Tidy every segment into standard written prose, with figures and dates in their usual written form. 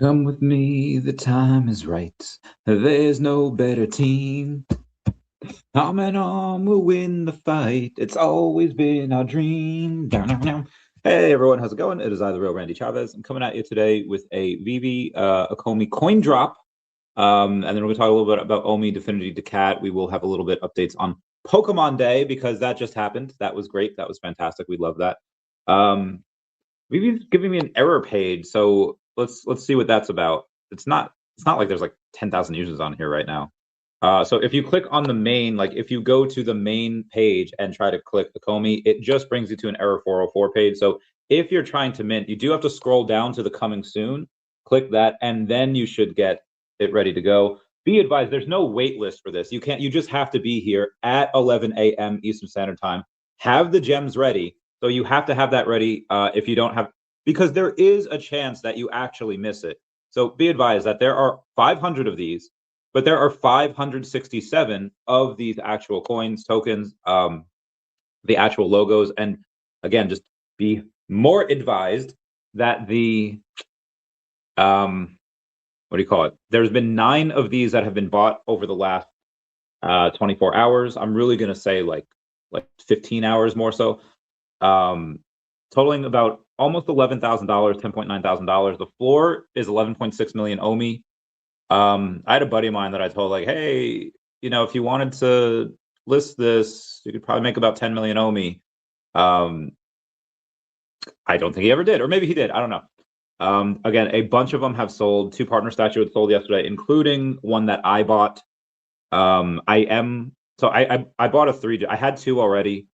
Come with me, the time is right. There's no better team. Arm in arm, we'll win the fight. It's always been our dream. Down, down, down. Hey everyone, how's it going? It is I, the real Randy Chavez. I'm coming at you today with a VeVe Ecomi coin drop. And then we're going to talk a little bit about OMI DEFX DACAT. We will have a little bit updates on Pokemon Day because that just happened. That was great. That was fantastic. We love that. VeVe's giving me an error page, so let's see what that's about. It's not like there's like 10,000 users on here right now. So if you click on the main, like if you go to the main page and try to click Ecomi, it just brings you to an error 404 page. So if you're trying to mint, you do have to scroll down to the coming soon, click that, and then you should get it ready to go. Be advised, there's no wait list for this. You just have to be here at 11 a.m. Eastern Standard Time, have the gems ready. So you have to have that ready if you don't have, because there is a chance that you actually miss it. So be advised that there are 500 of these, but there are 567 of these actual coins, tokens, the actual logos. And again, just be more advised that the, what do you call it? There's been 9 of these that have been bought over the last 24 hours. I'm really going to say like 15 hours more so. Totaling about almost $11,000, $10,900. The floor is 11.6 million OMI. I had a buddy of mine that I told, like, hey, you know, if you wanted to list this, you could probably make about 10 million OMI. I don't think he ever did, or maybe he did. I don't know. Again, a bunch of them have sold. 2 partner statues sold yesterday, including one that I bought. I bought a 3. I had 2 already.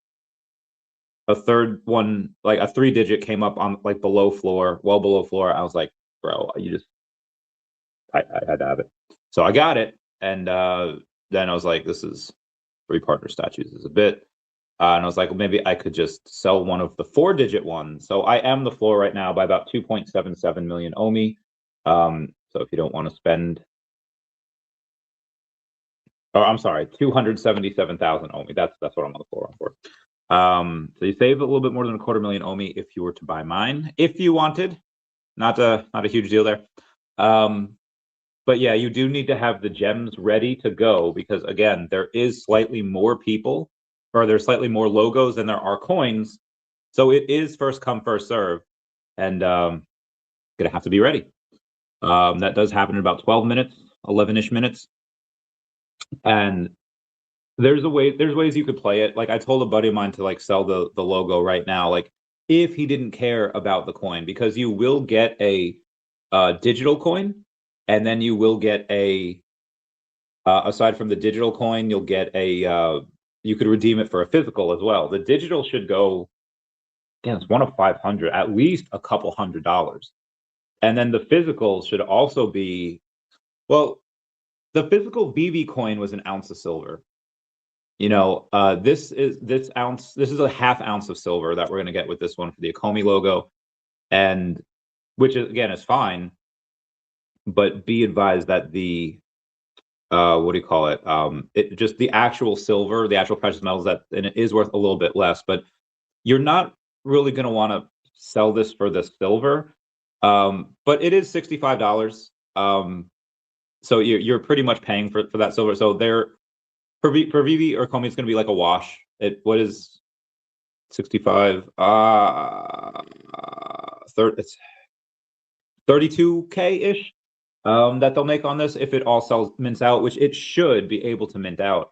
A third one, like a 3-digit, came up on like below floor, well below floor. I was like, bro, I had to have it. So I got it. And then I was like, this is 3 partner statues is a bit. And I was like, well, maybe I could just sell one of the 4-digit ones. So I am the floor right now by about 2.77 million OMI. So if you don't want to spend, oh, I'm sorry, 277,000 OMI. That's what I'm on the floor on for. So you save a little bit more than $250,000 OMI if you were to buy mine, if you wanted. Not a huge deal there. But yeah, you do need to have the gems ready to go because again, there is slightly more people, or there's slightly more logos than there are coins. So it is first come, first serve, and gonna have to be ready. That does happen in about 12 minutes, 11-ish minutes. And there's ways you could play it. Like I told a buddy of mine to like sell the logo right now, like if he didn't care about the coin, because you will get a digital coin, and then you will get a aside from the digital coin, you'll get a you could redeem it for a physical as well. The digital should go, again, it's one of 500, at least a couple $100. And then the physical should also be, well, the physical VeVe coin was an ounce of silver. You know, this is a half ounce of silver that we're going to get with this one for the Ecomi logo, and which is, again, is fine, but be advised that the what do you call it? It just the actual silver, the actual precious metals, that, and it is worth a little bit less, but you're not really going to want to sell this for the silver. But it is $65. So you're pretty much paying for that silver. So they're for VeVe or Ecomi, it's going to be like a wash. What is 65? It's 32K ish. That they'll make on this if it all mints out, which it should be able to mint out.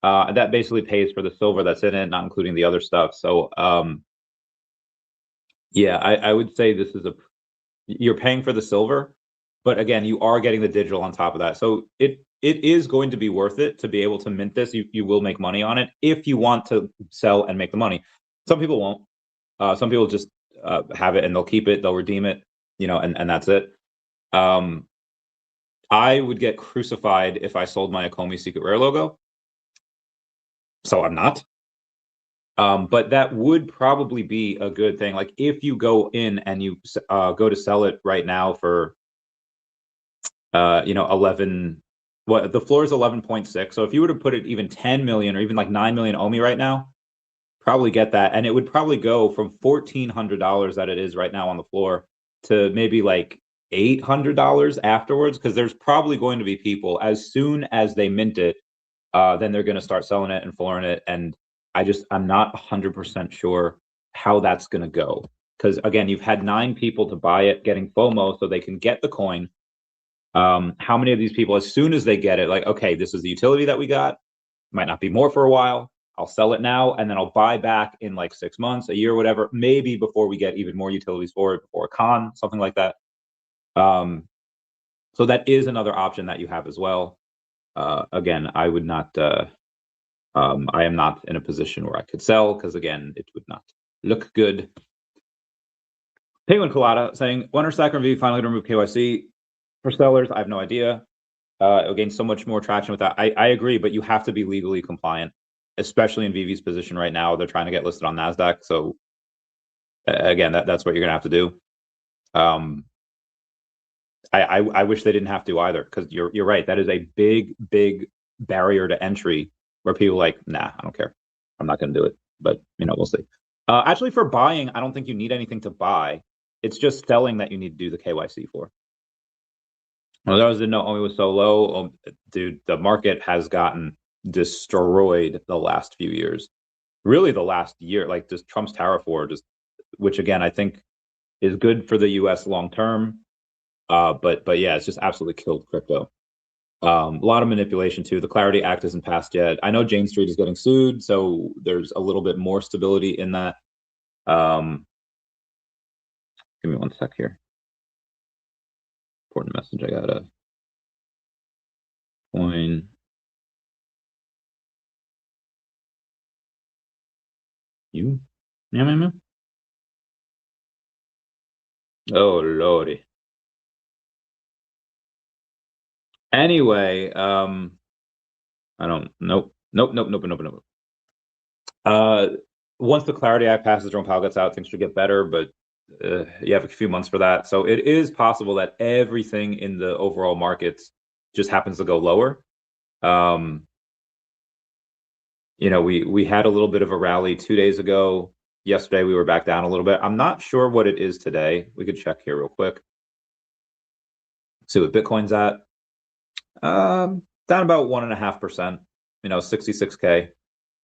That basically pays for the silver that's in it, not including the other stuff. So yeah, I would say this is you're paying for the silver, but again, you are getting the digital on top of that. So it is going to be worth it to be able to mint this. You will make money on it if you want to sell and make the money. Some people won't. Some people just have it and they'll keep it, they'll redeem it, you know, and that's it. I would get crucified if I sold my Ecomi Secret Rare logo. So I'm not. But that would probably be a good thing. Like if you go in and you go to sell it right now for, you know, 11, what the floor is 11.6. So if you were to put it even 10 million or even like 9 million OMI right now, probably get that. And it would probably go from $1,400 that it is right now on the floor to maybe like $800 afterwards, because there's probably going to be people, as soon as they mint it, then they're going to start selling it and flooring it. And I'm not 100% sure how that's going to go. Because again, you've had 9 people to buy it, getting FOMO so they can get the coin. How many of these people, as soon as they get it, like, okay, this is the utility that we got, might not be more for a while, I'll sell it now, and then I'll buy back in like 6 months, a year, whatever, maybe before we get even more utilities for it, before a con, something like that. So that is another option that you have as well. Again, I would not, I am not in a position where I could sell, because again, it would not look good. Penguin Colada saying, when are Stacker and VeVe finally going to remove KYC for sellers? I have no idea. It'll gain so much more traction with that. I agree, but you have to be legally compliant, especially in VeVe's position right now. They're trying to get listed on NASDAQ. So again, that's what you're going to have to do. I wish they didn't have to either, because you're right. That is a big barrier to entry where people are like, nah, I don't care. I'm not going to do it. But, we'll see. Actually, for buying, I don't think you need anything to buy. It's just selling that you need to do the KYC for. Well, those didn't know OMI was so low. Dude, the market has gotten destroyed the last few years. Really, the last year, like just Trump's tariff war, which again I think is good for the U.S. long term. But yeah, it's just absolutely killed crypto. A lot of manipulation too. The Clarity Act isn't passed yet. I know Jane Street is getting sued, so there's a little bit more stability in that. Give me one sec here. Important message. I got a coin. You? Yeah. Oh lordy. Anyway, I don't. Nope. Once the Clarity Act passes, Jerome Powell gets out, things should get better, but you have a few months for that. So it is possible that everything in the overall markets just happens to go lower. We had a little bit of a rally 2 days ago. Yesterday, we were back down a little bit. I'm not sure what it is today. We could check here real quick. See what Bitcoin's at. Down about 1.5%, 66K. It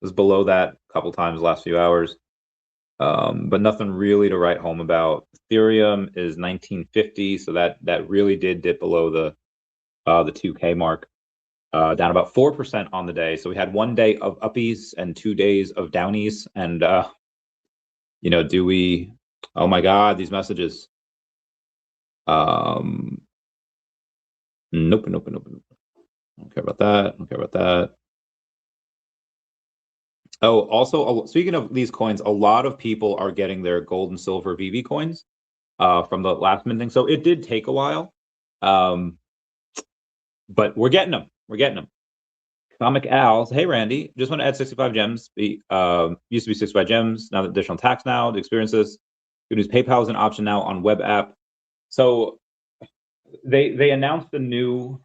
was below that a couple times the last few hours. But nothing really to write home about. Ethereum is 1950, so that really did dip below the 2K mark. Down about 4% on the day. So we had 1 day of uppies and 2 days of downies. And do we? Oh my God, these messages. Nope. Don't care about that. Oh, also, speaking of these coins, a lot of people are getting their gold and silver VeVe coins from the last minting. So it did take a while, but we're getting them. Comic Owls. Hey, Randy, just want to add 65 gems. Used to be 65 gems. Now the additional tax now to experience this. Good news, PayPal is an option now on web app. So they announced the new.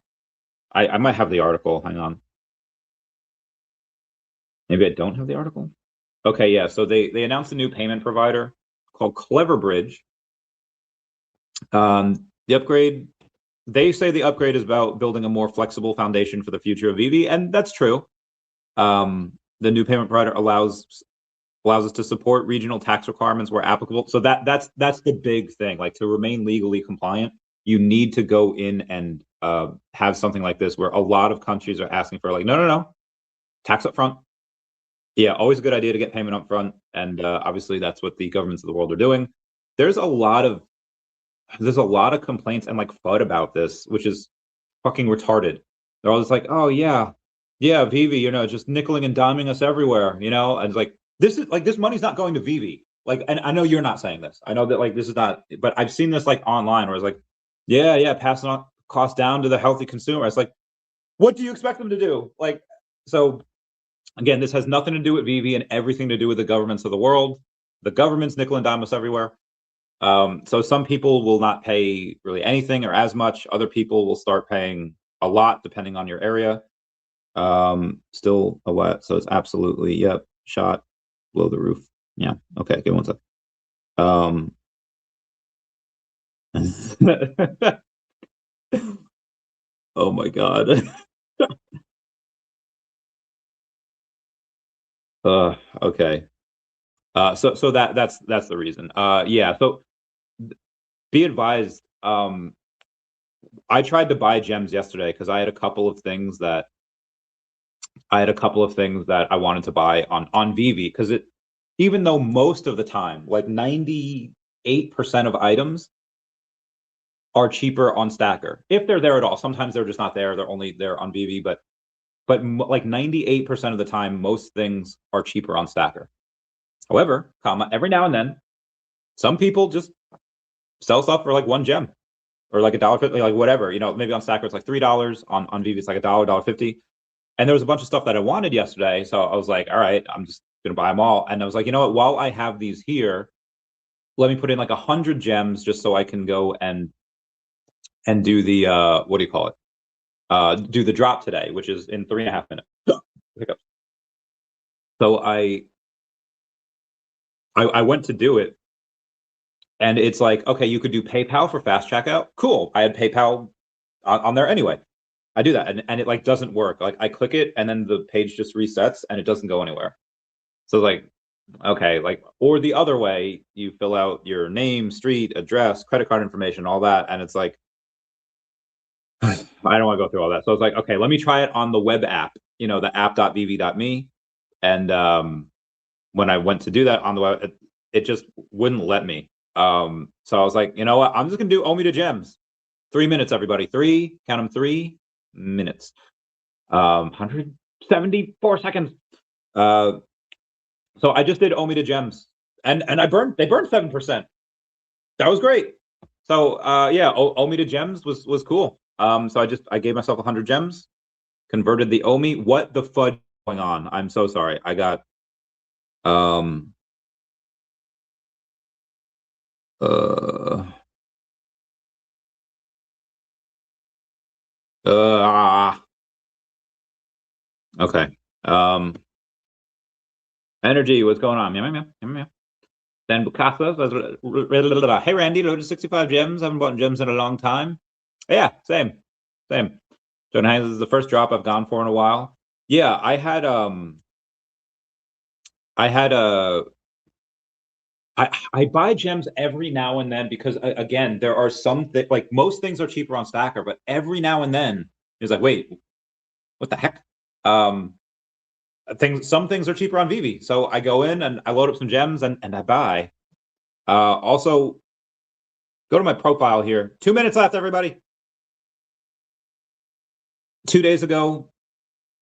I might have the article. Hang on. Maybe I don't have the article. Okay, yeah. So they announced a new payment provider called Cleverbridge. The upgrade. They say the upgrade is about building a more flexible foundation for the future of VeVe, and that's true. The new payment provider allows us to support regional tax requirements where applicable. So that's the big thing. Like, to remain legally compliant, you need to go in and have something like this, where a lot of countries are asking for, like, no, tax up front. Yeah, always a good idea to get payment up front, and obviously that's what the governments of the world are doing. There's a lot of complaints and like FUD about this, which is fucking retarded. They're all just like, oh yeah, VeVe, just nickeling and diming us everywhere, and it's like, this money's not going to VeVe. Like, and I know you're not saying this. I know that, like, this is not, but I've seen this like online where it's like, yeah, passing on costs down to the healthy consumer. It's like, what do you expect them to do? Like, so again, this has nothing to do with VeVe and everything to do with the governments of the world. The governments nickel and dime us everywhere. So some people will not pay really anything or as much. Other people will start paying a lot depending on your area. Still a lot. So it's absolutely, yep, shot below the roof. Yeah. Okay. Give me one sec. Oh my God. Okay. So that's the reason. Yeah. So be advised. I tried to buy gems yesterday because I had a couple of things that I wanted to buy on VeVe because even though most of the time, like 98% of items are cheaper on Stacker if they're there at all. Sometimes they're just not there; they're only there on VeVe. But like 98% of the time, most things are cheaper on Stacker. However, every now and then, some people just sell stuff for like one gem or like $1.50, like whatever. Maybe on Stacker it's like $3. On VeVe it's like $1.50. And there was a bunch of stuff that I wanted yesterday, so I was like, all right, I'm just gonna buy them all. And I was like, you know what? While I have these here, let me put in like 100 gems just so I can go and do the what do you call it? Do the drop today, which is in 3.5 minutes. Hiccups. So I went to do it, and it's like, okay, you could do PayPal for fast checkout. Cool. I had PayPal on there anyway. I do that, and it like doesn't work. Like I click it, and then the page just resets, and it doesn't go anywhere. So like, okay, like, or the other way, you fill out your name, street, address, credit card information, all that, and it's like, I don't want to go through all that. So it's like, okay, let me try it on the web app, the app.vv.me. And when I went to do that on the web, it just wouldn't let me. So I was like, you know what? I'm just gonna do OMI to gems. 3 minutes, everybody. Count them, 3 minutes. 174 seconds. So I just did OMI to gems, and they burned 7%. That was great. So yeah, OMI to gems was cool. So I gave myself 100 gems, converted the OMI. What the fudge is going on? I'm so sorry. I got okay. Energy, what's going on? Then Bukasa says, hey Randy, loaded 65 gems. Haven't bought gems in a long time. Yeah, same. John Haynes, this is the first drop I've gone for in a while. Yeah, I buy gems every now and then because again, there are some like most things are cheaper on Stacker, but every now and then it's like, wait, what the heck? Some things are cheaper on VeVe, so I go in and I load up some gems and I buy. Also, go to my profile here. 2 minutes left, everybody. 2 days ago,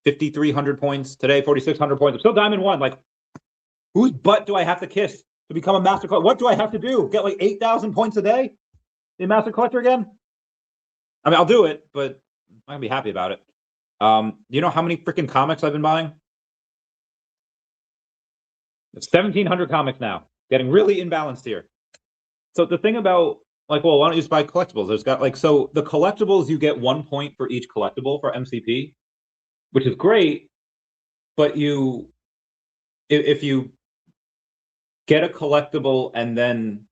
5,300 points. Today, 4,600 points. I'm still Diamond 1. Like, whose butt do I have to kiss to become a Master Collector? What do I have to do? Get like 8,000 points a day? Be a Master Collector again? I mean, I'll do it, but I'm not gonna be happy about it. You know how many freaking comics I've been buying? 1,700 comics now. Getting really imbalanced here. So the thing about like, well, why don't you just buy collectibles? There's got like, so the collectibles, you get 1 point for each collectible for MCP, which is great. But if you get a collectible and then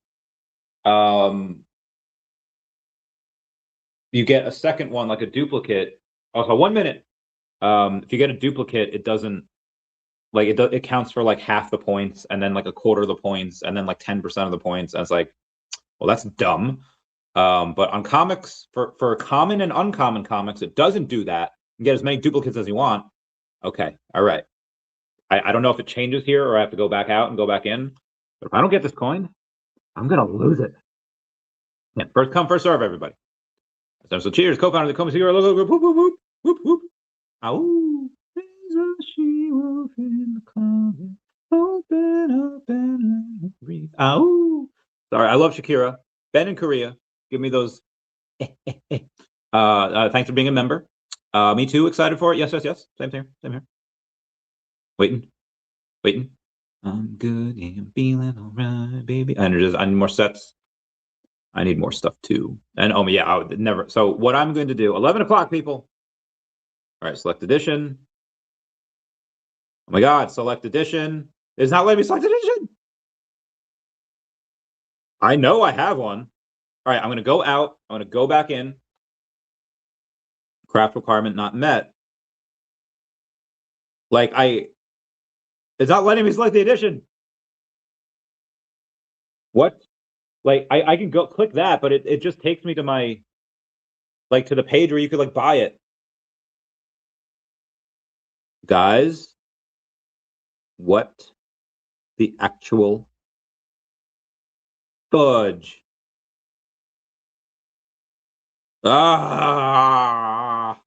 you get a second one, like a duplicate. Also, 1 minute. If you get a duplicate, it doesn't like it counts for like half the points and then like a quarter of the points and then like 10% of the points. And it's like, well, that's dumb. But on comics, for common and uncommon comics, it doesn't do that. You can get as many duplicates as you want. Okay, all right. I don't know if it changes here or I have to go back out and go back in. But if I don't get this coin, I'm gonna lose it. Yeah, first come, first serve, everybody. So cheers, co-founder of the Ecomi Secure logo. Whoop whoop whoop whoop whoop. Ow. There's a she-wolf in the closet. Open up and let me breathe. Ow. Sorry, I love Shakira. Ben in Korea, give me those. Thanks for being a member. Me too, excited for it. Yes. Same here. Waiting. I'm good and feeling all right, baby. I need more sets. I need more stuff too. And oh yeah, I would never. So what I'm going to do, 11 o'clock, people. All right, select edition. Oh my God, select edition. It's not letting me select edition. I know I have one. All right, I'm going to go out. I'm going to go back in. Craft requirement not met. Like it's not letting me select the edition. What? Like I can go click that, but it just takes me to my, like, to the page where you could like buy it. Guys, what the actual fudge? Ah.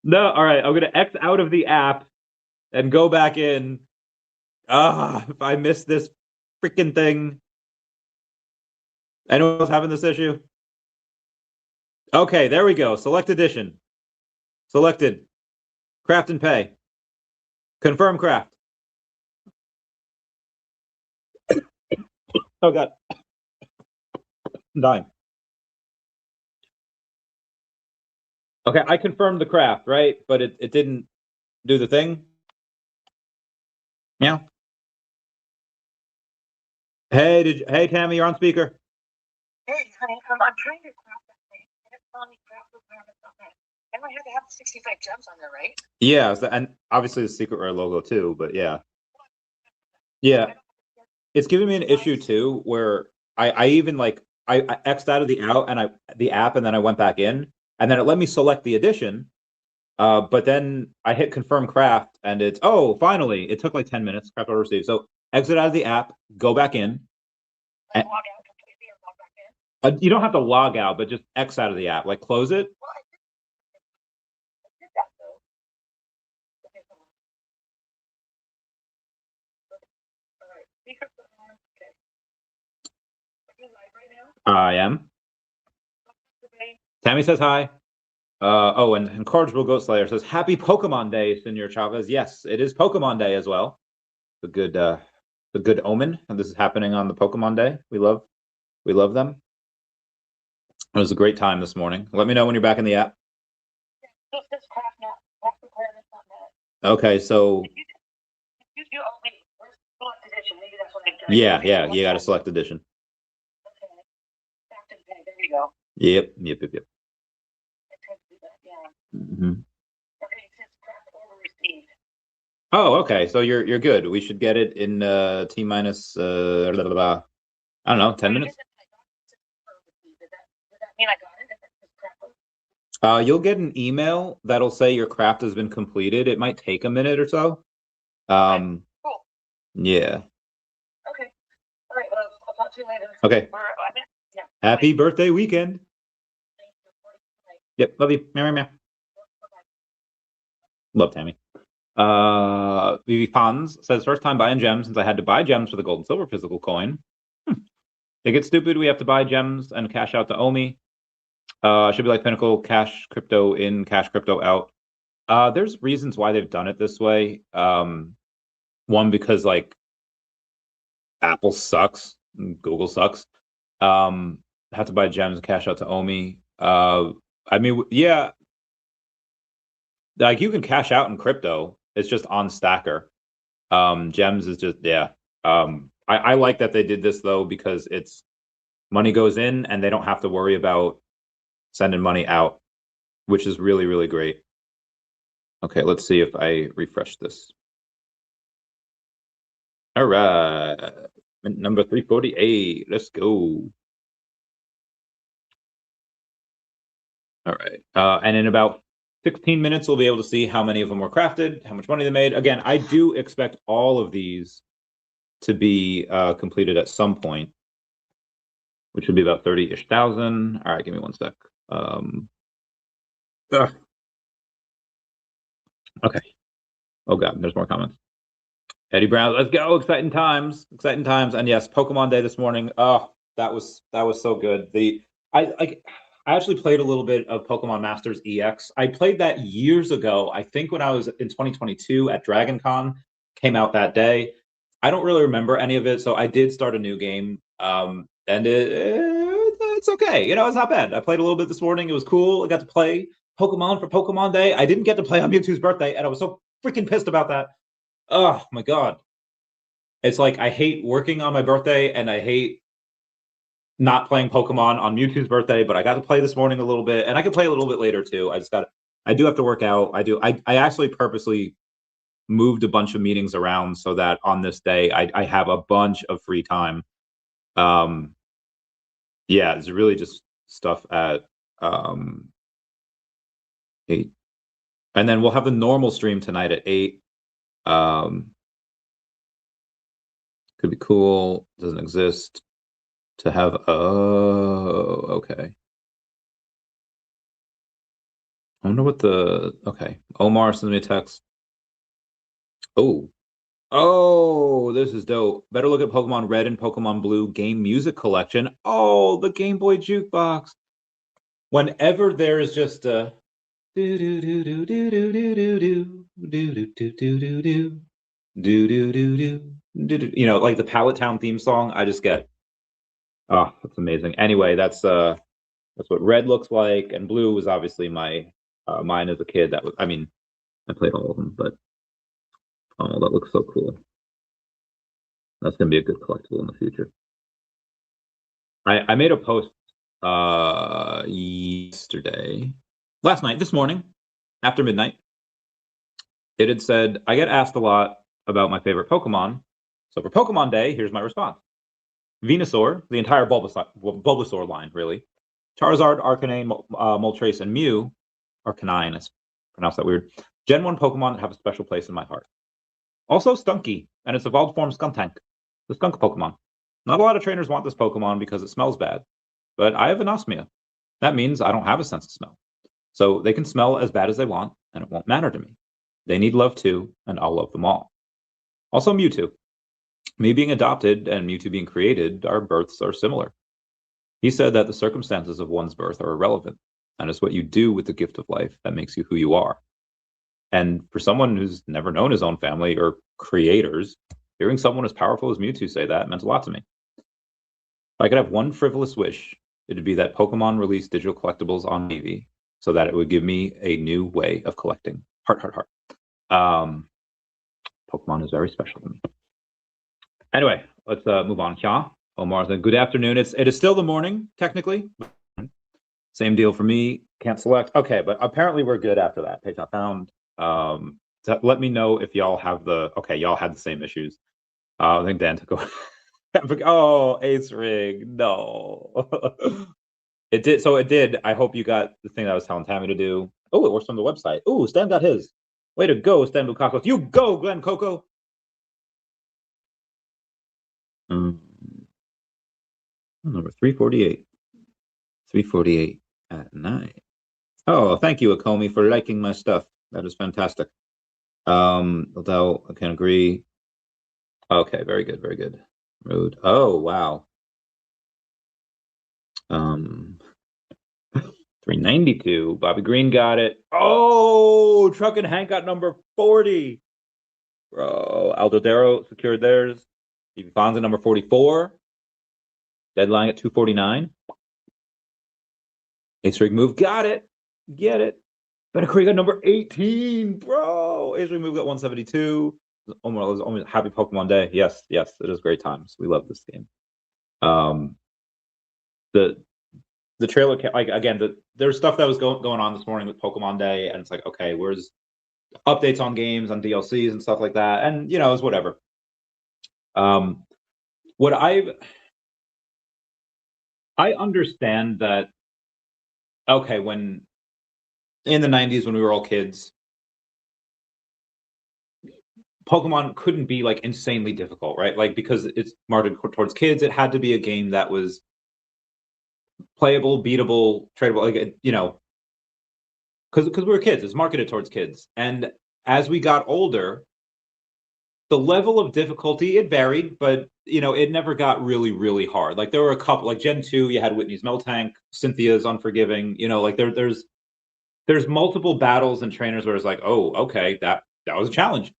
No, all right. I'm gonna X out of the app and go back in. If I miss this freaking thing. Anyone else having this issue? Okay, there we go. Select edition. Selected. Craft and pay. Confirm craft. Oh God. I'm dying. Okay, I confirmed the craft, right? But it didn't do the thing. Yeah. Hey Tammy, you're on speaker. Hey, honey, I'm trying to craft that thing, and it's telling me craft requirements on that. And I had to have 65 gems on there, right? Yeah, and obviously the secret rare logo too, but yeah. Yeah. It's giving me an issue too, where I even like I X'd out of the app and then I went back in and then it let me select the edition. But then I hit confirm craft and it's finally it took like 10 minutes, craft order received. So exit out of the app, go back in. Log out completely or log back in? You don't have to log out, but just X out of the app, like close it. Well, I did that though. Okay, hold on. All right, secret on. Okay. Are you live right now? I am. Okay. Tammy says hi. And Incorrigible Goat Slayer says happy Pokemon Day, Senor Chavez. Yes, it is Pokemon Day as well. The good omen, and this is happening on the Pokemon Day. We love them. It was a great time this morning. Let me know when you're back in the app. Yeah, just this craft requirements on that. Okay, so You only select edition. Maybe that's what I did. yeah, you got to select edition. Okay. Craft and pay. There you go. Yep. I tried to do that. Yeah. Mm-hmm. Okay, it says craft order received. Oh, okay. So you're good. We should get it in T minus I don't know, 10 minutes. Does that mean I got it? If it's craft? You'll get an email that'll say your craft has been completed. It might take a minute or so. Okay, cool. Yeah. Okay. All right. Well, I'll talk to you later. Okay. Yeah. Happy birthday weekend. Yep. Love you. Meow. Love Tammy. VeVe Fons says first time buying gems since I had to buy gems for the gold and silver physical coin. It gets stupid. We have to buy gems and cash out to OMI. Should be like Pinnacle, cash crypto in, cash crypto out. There's reasons why they've done it this way. One, because like Apple sucks, Google sucks. Have to buy gems and cash out to OMI. I mean, yeah, like you can cash out in crypto. It's just on Stacker. Gems is just, yeah. I like that they did this though, because it's money goes in and they don't have to worry about sending money out, which is really, really great. Okay, let's see if I refresh this. All right, number 348. Let's go. All right, and in about 16 minutes, we'll be able to see how many of them were crafted, how much money they made. Again, I do expect all of these to be completed at some point, which would be about 30-ish thousand. All right, give me one sec. Okay. Oh God, there's more comments. Eddie Brown, let's go! Exciting times, and yes, Pokemon Day this morning. Oh, that was so good. I actually played a little bit of Pokemon Masters EX. I played that years ago. I think when I was in 2022 at Dragon Con, came out that day. I don't really remember any of it, so I did start a new game. And it's okay. It's not bad. I played a little bit this morning. It was cool. I got to play Pokemon for Pokemon Day. I didn't get to play on Mewtwo's birthday, and I was so freaking pissed about that. Oh my God. it's like I hate working on my birthday and I hate not playing Pokemon on Mewtwo's birthday, but I got to play this morning a little bit, and I can play a little bit later too. I do have to work out. I actually purposely moved a bunch of meetings around so that on this day I have a bunch of free time. Yeah, it's really just stuff at 8. And then we'll have the normal stream tonight at 8. Could be cool. Doesn't exist to have. Oh, okay. I wonder what the. Okay. Omar sent me a text. Oh, this is dope. Better look at Pokemon Red and Pokemon Blue game music collection. Oh, the Game Boy jukebox. Whenever there is just a do do do do do do do do do do do do do do do do do, you know, like the Pallet Town theme song, I just get, oh, that's amazing. Anyway, that's what Red looks like, and Blue was obviously my mine as a kid. That was, I mean, I played all of them, but oh, that looks so cool. That's gonna be a good collectible in the future. I made a post last night, this morning, after midnight. It had said, I get asked a lot about my favorite Pokemon. So for Pokemon Day, here's my response. Venusaur, the entire Bulbasaur line, really. Charizard, Arcanine, Moltres, and Mew, Arcanine, I pronounced that weird. Gen 1 Pokemon that have a special place in my heart. Also Stunky, and its evolved form Skuntank, the skunk Pokemon. Not a lot of trainers want this Pokemon because it smells bad, but I have anosmia. That means I don't have a sense of smell. So they can smell as bad as they want, and it won't matter to me. They need love too, and I'll love them all. Also Mewtwo. Me being adopted and Mewtwo being created, our births are similar. He said that the circumstances of one's birth are irrelevant, and it's what you do with the gift of life that makes you who you are. And for someone who's never known his own family or creators, hearing someone as powerful as Mewtwo say that meant a lot to me. If I could have one frivolous wish, it'd be that Pokemon release digital collectibles on VeVe so that it would give me a new way of collecting. Heart, heart, heart. Pokemon is very special to me. Anyway, let's move on. Yeah, Omar said, good afternoon. It is still the morning, technically. Same deal for me. Can't select. Okay, but apparently we're good after that. Page not found. Let me know if y'all have y'all had the same issues. I think Dan took over. Oh, Ace Rig. No. It did. So it did. I hope you got the thing that I was telling Tammy to do. Oh, it works from the website. Oh, Stan got his. Way to go, Stan Lukakos. You go, Glenn Coco. Number 348. 348 at night. Oh, thank you, Ecomi, for liking my stuff. That is fantastic. Although I can agree. Okay, very good, very good. Road. Oh, wow. 392. Bobby Green got it. Oh, Truck and Hank got number 40. Bro, Aldodero secured theirs. Stevie Fonza number 44. Deadline at 249. Ace Rig Move got it. Get it. Better Creek got number 18. Bro, Ace Rig Move got 172. Almost happy Pokemon Day. Yes, yes, it is great times. We love this game. The trailer, like again, there's stuff that was going on this morning with Pokemon Day, and it's like, okay, where's updates on games, on DLCs and stuff like that, and you know, it's whatever. What I understand that, okay, when in the 90s when we were all kids, Pokemon couldn't be like insanely difficult, right? Like because it's marketed towards kids, it had to be a game that was playable, beatable, tradable, like, you know, because we were kids. It's marketed towards kids. And as we got older, the level of difficulty, it varied, but you know, it never got really, really hard. Like there were a couple, like Gen 2, you had Whitney's Miltank, Cynthia's Unforgiving, you know, like there's multiple battles and trainers where it's like, oh, okay, that was a challenge.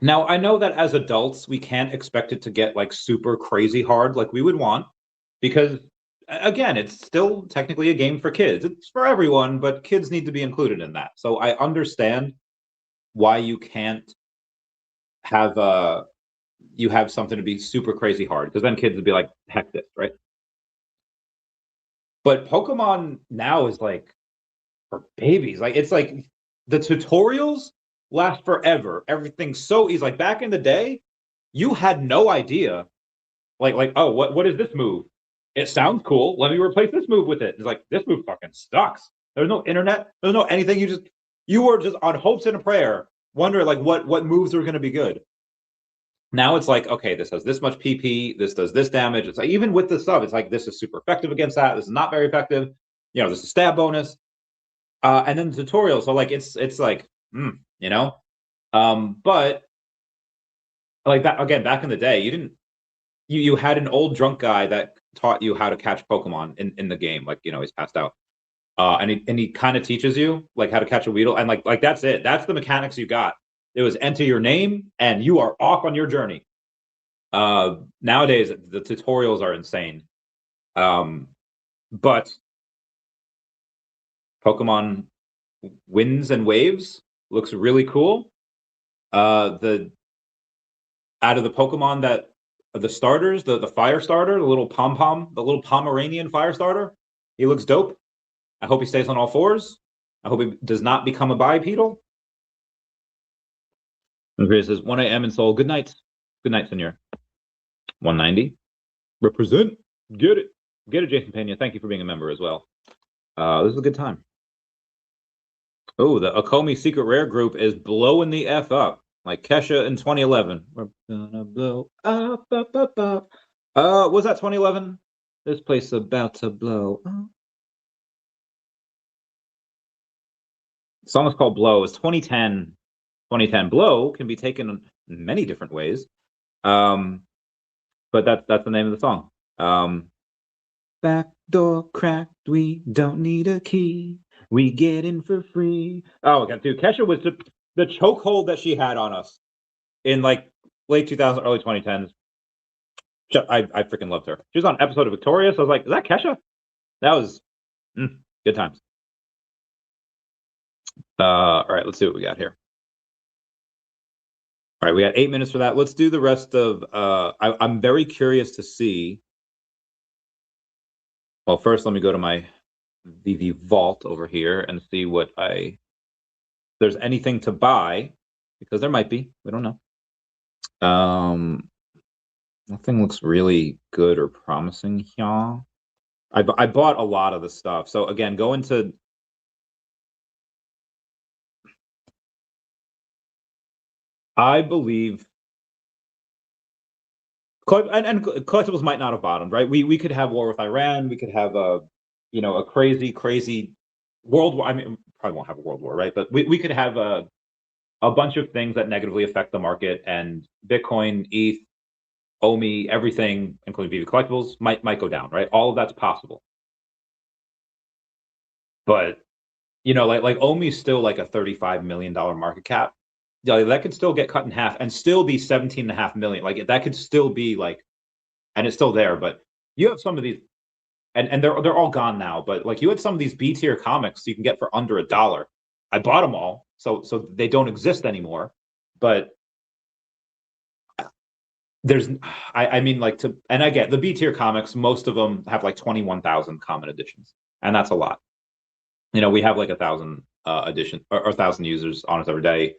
Now, I know that as adults, we can't expect it to get like super crazy hard like we would want, because again, it's still technically a game for kids. It's for everyone, but kids need to be included in that. So I understand why you can't have you have something to be super crazy hard, because then kids would be like, heck this, right? But Pokemon now is like for babies. Like, it's like the tutorials last forever. Everything's so easy. Like back in the day, you had no idea. Like, oh, what is this move? It sounds cool. Let me replace this move with it. It's like, this move fucking sucks. There's no internet. There's no anything. You were just on hopes and a prayer, wondering like what moves are going to be good. Now it's like, okay, this has this much PP, this does this damage. It's like, even with the sub, it's like, this is super effective against that. This is not very effective. You know, this is stab bonus. And then the tutorial. So like, it's like, you know, but like that again, back in the day, you had an old drunk guy that taught you how to catch Pokemon in the game. Like, you know, he's passed out. And he kind of teaches you like how to catch a Weedle, and like that's it. That's the mechanics you got. It was enter your name and you are off on your journey. Nowadays the tutorials are insane. But Pokemon Winds and Waves looks really cool. Out of the Pokemon that the starters, the fire starter, the little the little Pomeranian fire starter, he looks dope. I hope he stays on all fours. I hope he does not become a bipedal. And Chris says 1 a.m. in Seoul. Good night. Good night, senor. 190. Represent. Get it. Get it, Jason Pena. Thank you for being a member as well. This is a good time. Oh, the Ecomi Secret Rare group is blowing the F up. Like Kesha in 2011. We're gonna blow up, up, up, up. Was that 2011? This place about to blow up. The song is called Blow. It's 2010. 2010. Blow can be taken in many different ways. But that's the name of the song. Back door cracked, we don't need a key. We get in for free. Oh, okay, dude, Kesha was the chokehold that she had on us in like late 2000s, early 2010s. I freaking loved her. She was on an episode of Victorious. I was like, is that Kesha? That was good times. All right, let's see what we got here. All right, we got 8 minutes for that. Let's do the rest of. I'm very curious to see. Well, first, let me go to my VeVe Vault over here and see what if there's anything to buy, because there might be. We don't know. Nothing looks really good or promising here. I bought a lot of the stuff. So again, go into. I believe, and collectibles might not have bottomed, right? We could have war with Iran. We could have a crazy world war. I mean, probably won't have a world war, right? But we could have a bunch of things that negatively affect the market, and Bitcoin, ETH, OMI, everything, including VeVe collectibles, might go down, right? All of that's possible. But like OMI is still like a $35 million market cap. Yeah, that could still get cut in half and still be 17.5 million. Like that could still be like, and it's still there. But you have some of these, and they're all gone now. But like you had some of these B tier comics you can get for under $1. I bought them all, so they don't exist anymore. But there's, I mean, like and I get the B tier comics. Most of them have like 21,000 common editions, and that's a lot. We have like 1,000 edition or 1,000 users on us every day.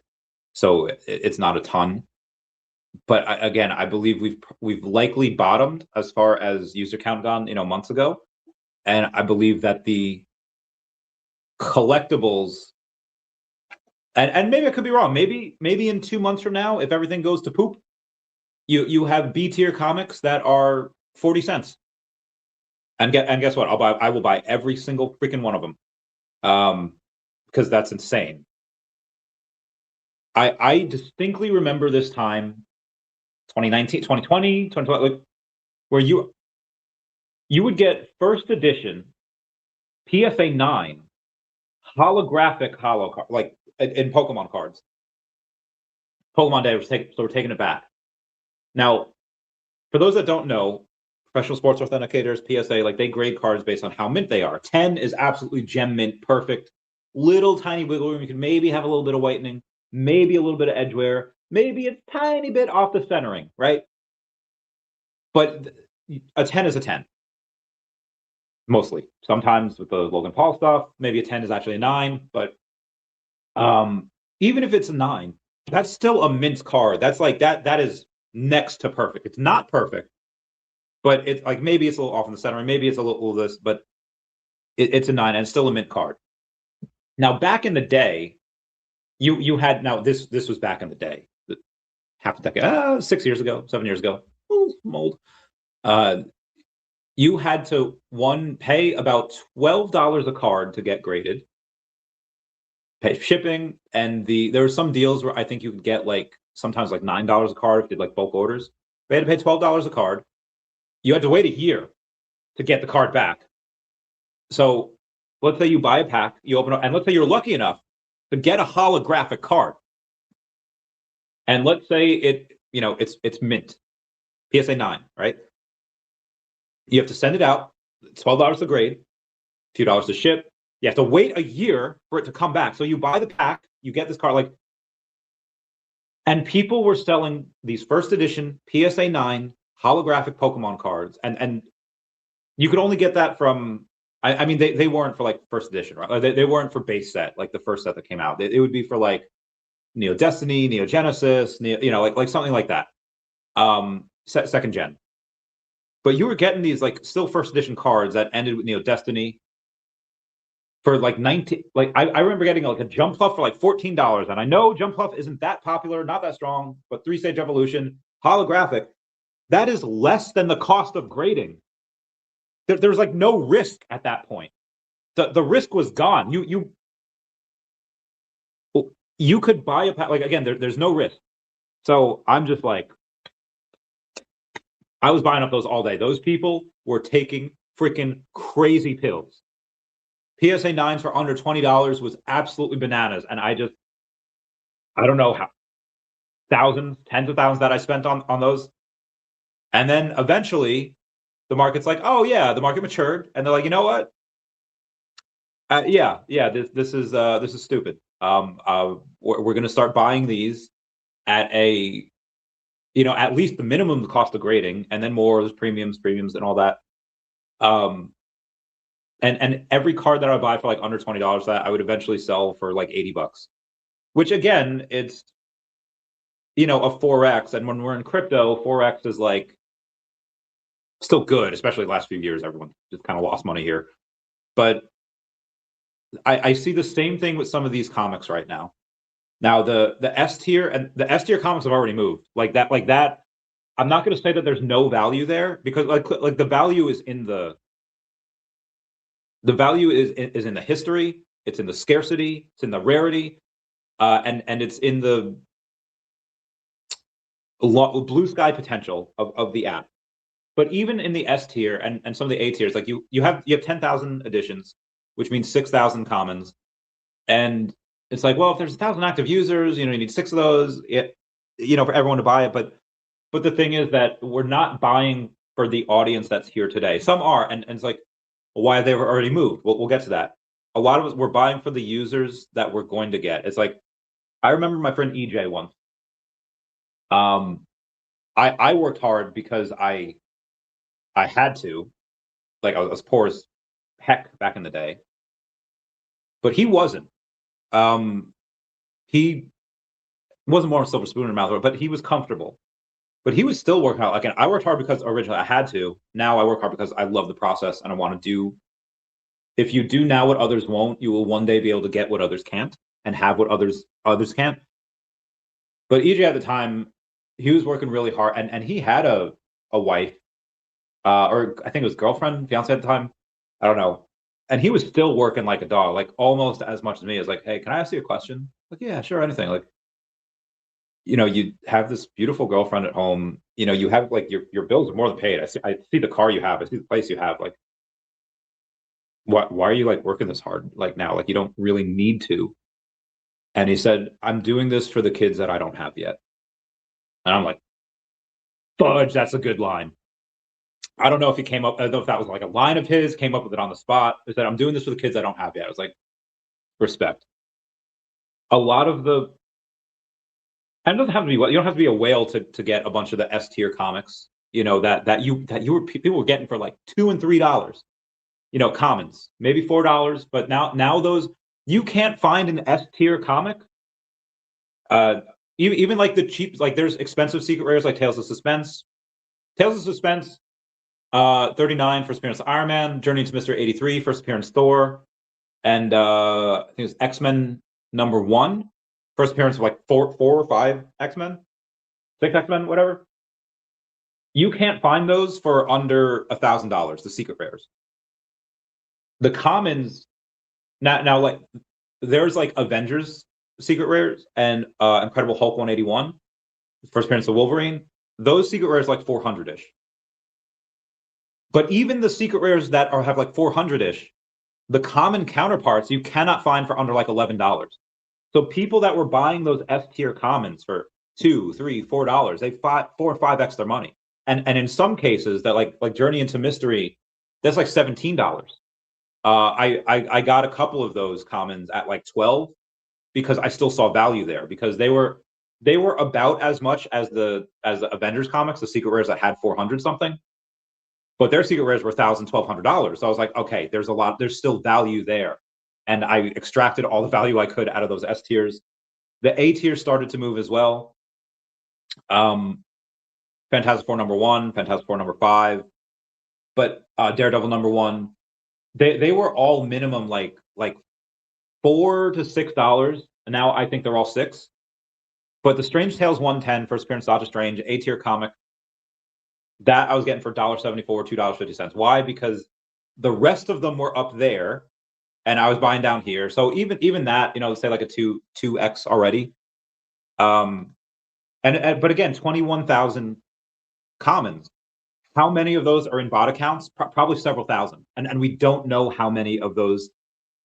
So it's not a ton, but again, I believe we've likely bottomed as far as user count gone, months ago, and I believe that the collectibles, and maybe I could be wrong. Maybe in 2 months from now, if everything goes to poop, you have B tier comics that are 40 cents, and guess what? I will buy every single freaking one of them, because that's insane. I distinctly remember this time, 2019, 2020, 2020, like, where you would get first edition PSA 9 holographic holo card, like in Pokemon cards. Pokemon Day so we're taking it back. Now, for those that don't know, professional sports authenticators, PSA, like they grade cards based on how mint they are. 10 is absolutely gem mint, perfect. Little tiny wiggle room. You can maybe have a little bit of whitening, maybe a little bit of edge wear. maybe a tiny bit off the centering, right? But a 10 is a 10. Mostly. Sometimes with the Logan Paul stuff, maybe a 10 is actually a 9, but even if it's a 9, that's still a mint card. That's like that is next to perfect. It's not perfect, but it's like maybe it's a little off in the center, and maybe it's a little this, but it's a 9 and it's still a mint card. Now back in the day, you had now this was back in the day, half a decade, 6 years ago, 7 years ago. Ooh, I'm old. You had to pay about $12 a card to get graded, pay shipping, and there were some deals where I think you could get like sometimes like $9 a card if you did like bulk orders. You had to pay $12 a card. You had to wait a year to get the card back. So let's say you buy a pack, you open up, and let's say you're lucky enough to get a holographic card. And let's say it's mint, PSA 9, right? You have to send it out. It's $12 to grade, a few dollars to ship. You have to wait a year for it to come back. So you buy the pack, you get this card, and people were selling these first edition PSA 9 holographic Pokemon cards, and you could only get that from. I mean, they weren't for like first edition, right? They weren't for base set, like the first set that came out. It would be for like Neo Destiny, Neo Genesis, like something like that. Second gen. But you were getting these like still first edition cards that ended with Neo Destiny for like 19. Like I remember getting like a Jumpluff for like $14, and I know Jumpluff isn't that popular, not that strong, but 3-stage evolution holographic, that is less than the cost of grading. There's like no risk at that point. The risk was gone. You could buy a pack, like again, there's no risk. So I'm just like, I was buying up those all day. Those people were taking freaking crazy pills. PSA 9s for under $20 was absolutely bananas. And I don't know how, thousands, tens of thousands that I spent on those. And then eventually the market's like, oh yeah, the market matured. And they're like, you know what? This is stupid. We're going to start buying these at at least the minimum the cost of grading, and then more, there's premiums and all that. And every card that I buy for like under $20, that I would eventually sell for like $80, which again, it's a 4x. And when we're in crypto, 4x is like still good, especially the last few years. Everyone just kind of lost money here, but I see the same thing with some of these comics right now. Now the S tier and the S tier comics have already moved like that. I'm not going to say that there's no value there, because like the value is in the value is in the history, it's in the scarcity, it's in the rarity, and it's in the blue sky potential of the app. But even in the S tier and some of the A tiers, like you have 10,000 editions, which means 6,000 commons, and it's like, well, if there's 1,000 active users, you need 6 of those, for everyone to buy it. But the thing is that we're not buying for the audience that's here today. Some are, and it's like, why they've already moved. We'll get to that. A lot of us, we're buying for the users that we're going to get. It's like, I remember my friend EJ once. I worked hard because I had to. Like I was poor as heck back in the day. But he wasn't. He wasn't more of a silver spoon in his mouth, but he was comfortable. But he was still working hard. Again, I worked hard because originally I had to. Now I work hard because I love the process and I want to do. If you do now what others won't, you will one day be able to get what others can't and have what others can't. But EJ at the time, he was working really hard, and he had a wife, or I think it was girlfriend, fiance at the time. I don't know. And he was still working like a dog, like almost as much as me. Is like, hey, can I ask you a question? Like, yeah, sure, anything. Like, you have this beautiful girlfriend at home. You have like your bills are more than paid. I see the car you have. I see the place you have. Like, why are you like working this hard? Like now, like you don't really need to. And he said, I'm doing this for the kids that I don't have yet. And I'm like, fudge, that's a good line. I don't know if he came up, I don't know if that was like a line of his, came up with it on the spot. He said, I'm doing this for the kids I don't have yet. I was like, respect. A lot of the And it doesn't have to be, you don't have to be a whale to get a bunch of the S tier comics, you know, that people were getting for like $2 and $3, you know, commons, maybe $4, but now those, you can't find an S tier comic. Even like the cheap, like there's expensive secret rares like Tales of Suspense. Tales of Suspense, 39, first appearance of Iron Man, Journey to Mystery 83, first appearance Thor, and I think it's X-Men #1, first appearance of like four or five X-Men, 6 X-Men, whatever. You can't find those for under $1,000, the secret rares. The commons, now like there's like Avengers secret rares and Incredible Hulk 181, first appearance of Wolverine. Those secret rares like 400-ish. But even the secret rares that have like 400-ish, the common counterparts you cannot find for under like $11. So people that were buying those S tier commons for $2, $3, $4, they 4 or 5x their money. And in some cases that like Journey into Mystery, that's like $17. I got a couple of those commons at like 12 because I still saw value there, because they were about as much as the Avengers comics, the secret rares that had 400 something, but their secret rares were $1,000, $1,200. So I was like, okay, there's still value there. And I extracted all the value I could out of those S tiers. The A tier started to move as well. Fantastic Four #1, Fantastic Four #5, but Daredevil #1, they were all minimum like $4 to $6, and now I think they're all $6. But the Strange Tales 110, first appearance Doctor Strange, A tier comic, that I was getting for $1.74, $2.50. Why? Because the rest of them were up there, and I was buying down here. So even that, you know, say like a 2x already. But again, 21,000 commons. How many of those are in bot accounts? Probably several thousand, and we don't know how many of those.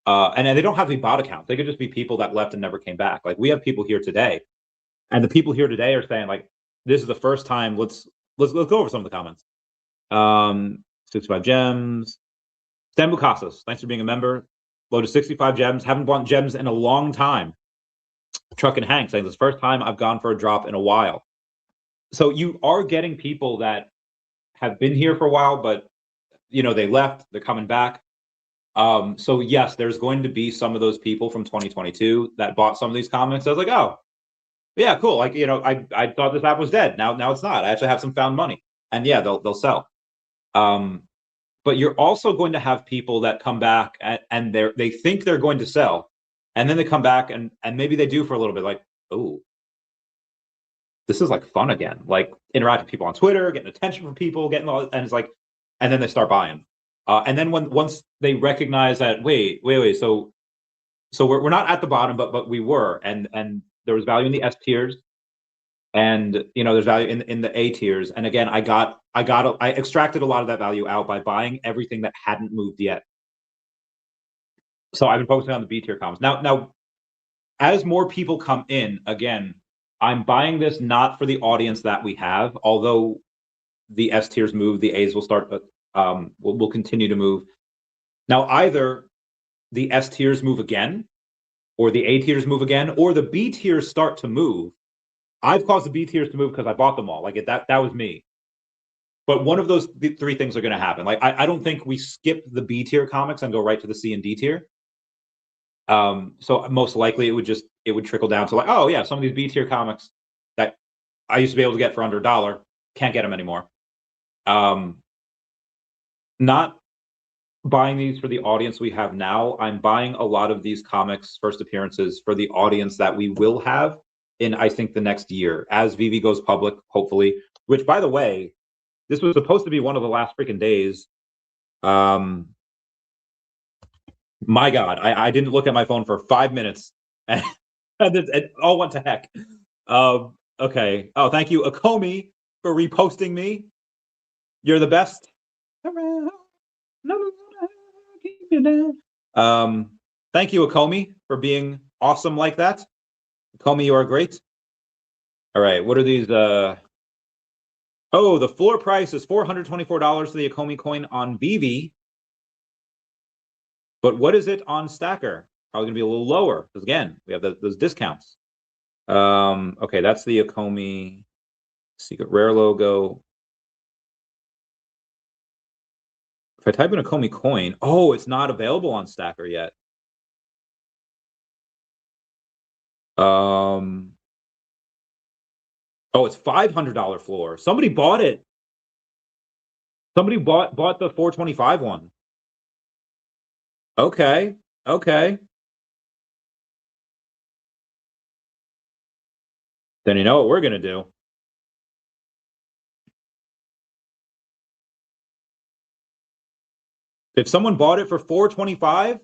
And they don't have to be bot accounts. They could just be people that left and never came back. Like we have people here today, and the people here today are saying like, "This is the first time. Let's go over some of the comments." 65 gems. Stan Bukasas, thanks for being a member. Loaded 65 gems. Haven't bought gems in a long time. Truck and Hank saying this is the first time I've gone for a drop in a while. So you are getting people that have been here for a while, but you know they left. They're coming back. So yes, there's going to be some of those people from 2022 that bought some of these comics. I was like, oh, yeah, cool. Like, you know, I thought this app was dead. Now it's not. I actually have some found money, and yeah, they'll sell. But you're also going to have people that come back and they think they're going to sell, and then they come back and maybe they do for a little bit, like, oh, this is like fun again. Like interacting with people on Twitter, getting attention from people, getting all, and it's like, and then they start buying. And then once they recognize that, wait, so we're not at the bottom, but we were, and there was value in the S tiers, and you know there's value in the A tiers. And again, I extracted a lot of that value out by buying everything that hadn't moved yet. So I've been focusing on the B tier comics. Now, as more people come in, again, I'm buying this not for the audience that we have, although the S tiers move, the A's will start. Will continue to move. Now, either the S tiers move again, or the A tiers move again, or the B tiers start to move. I've caused the B tiers to move because I bought them all. Like that was me. But one of those three things are going to happen. Like I don't think we skip the B tier comics and go right to the C and D tier. So most likely it would trickle down to like, oh yeah, some of these B tier comics that I used to be able to get for under $1 can't get them anymore. Not buying these for the audience we have now. I'm buying a lot of these comics first appearances for the audience that we will have in, I think, the next year as VeVe goes public, hopefully. Which, by the way, this was supposed to be one of the last freaking days. My God, I didn't look at my phone for 5 minutes, and it all went to heck. Okay. Oh, thank you, Ecomi, for reposting me. You're the best. Thank you, Ecomi, for being awesome like that. Ecomi, you are great. All right, what are these? Oh, the floor price is $424 for the Ecomi coin on VeVe. But what is it on Stacker? Probably gonna be a little lower, because again, we have those discounts. Okay, that's the Ecomi secret rare logo. If I type in Ecomi coin, oh, it's not available on Stacker yet. Oh, it's $500 floor. Somebody bought it. Somebody bought the 425 one. Okay. Okay. Then you know what we're gonna do. If someone bought it for 425,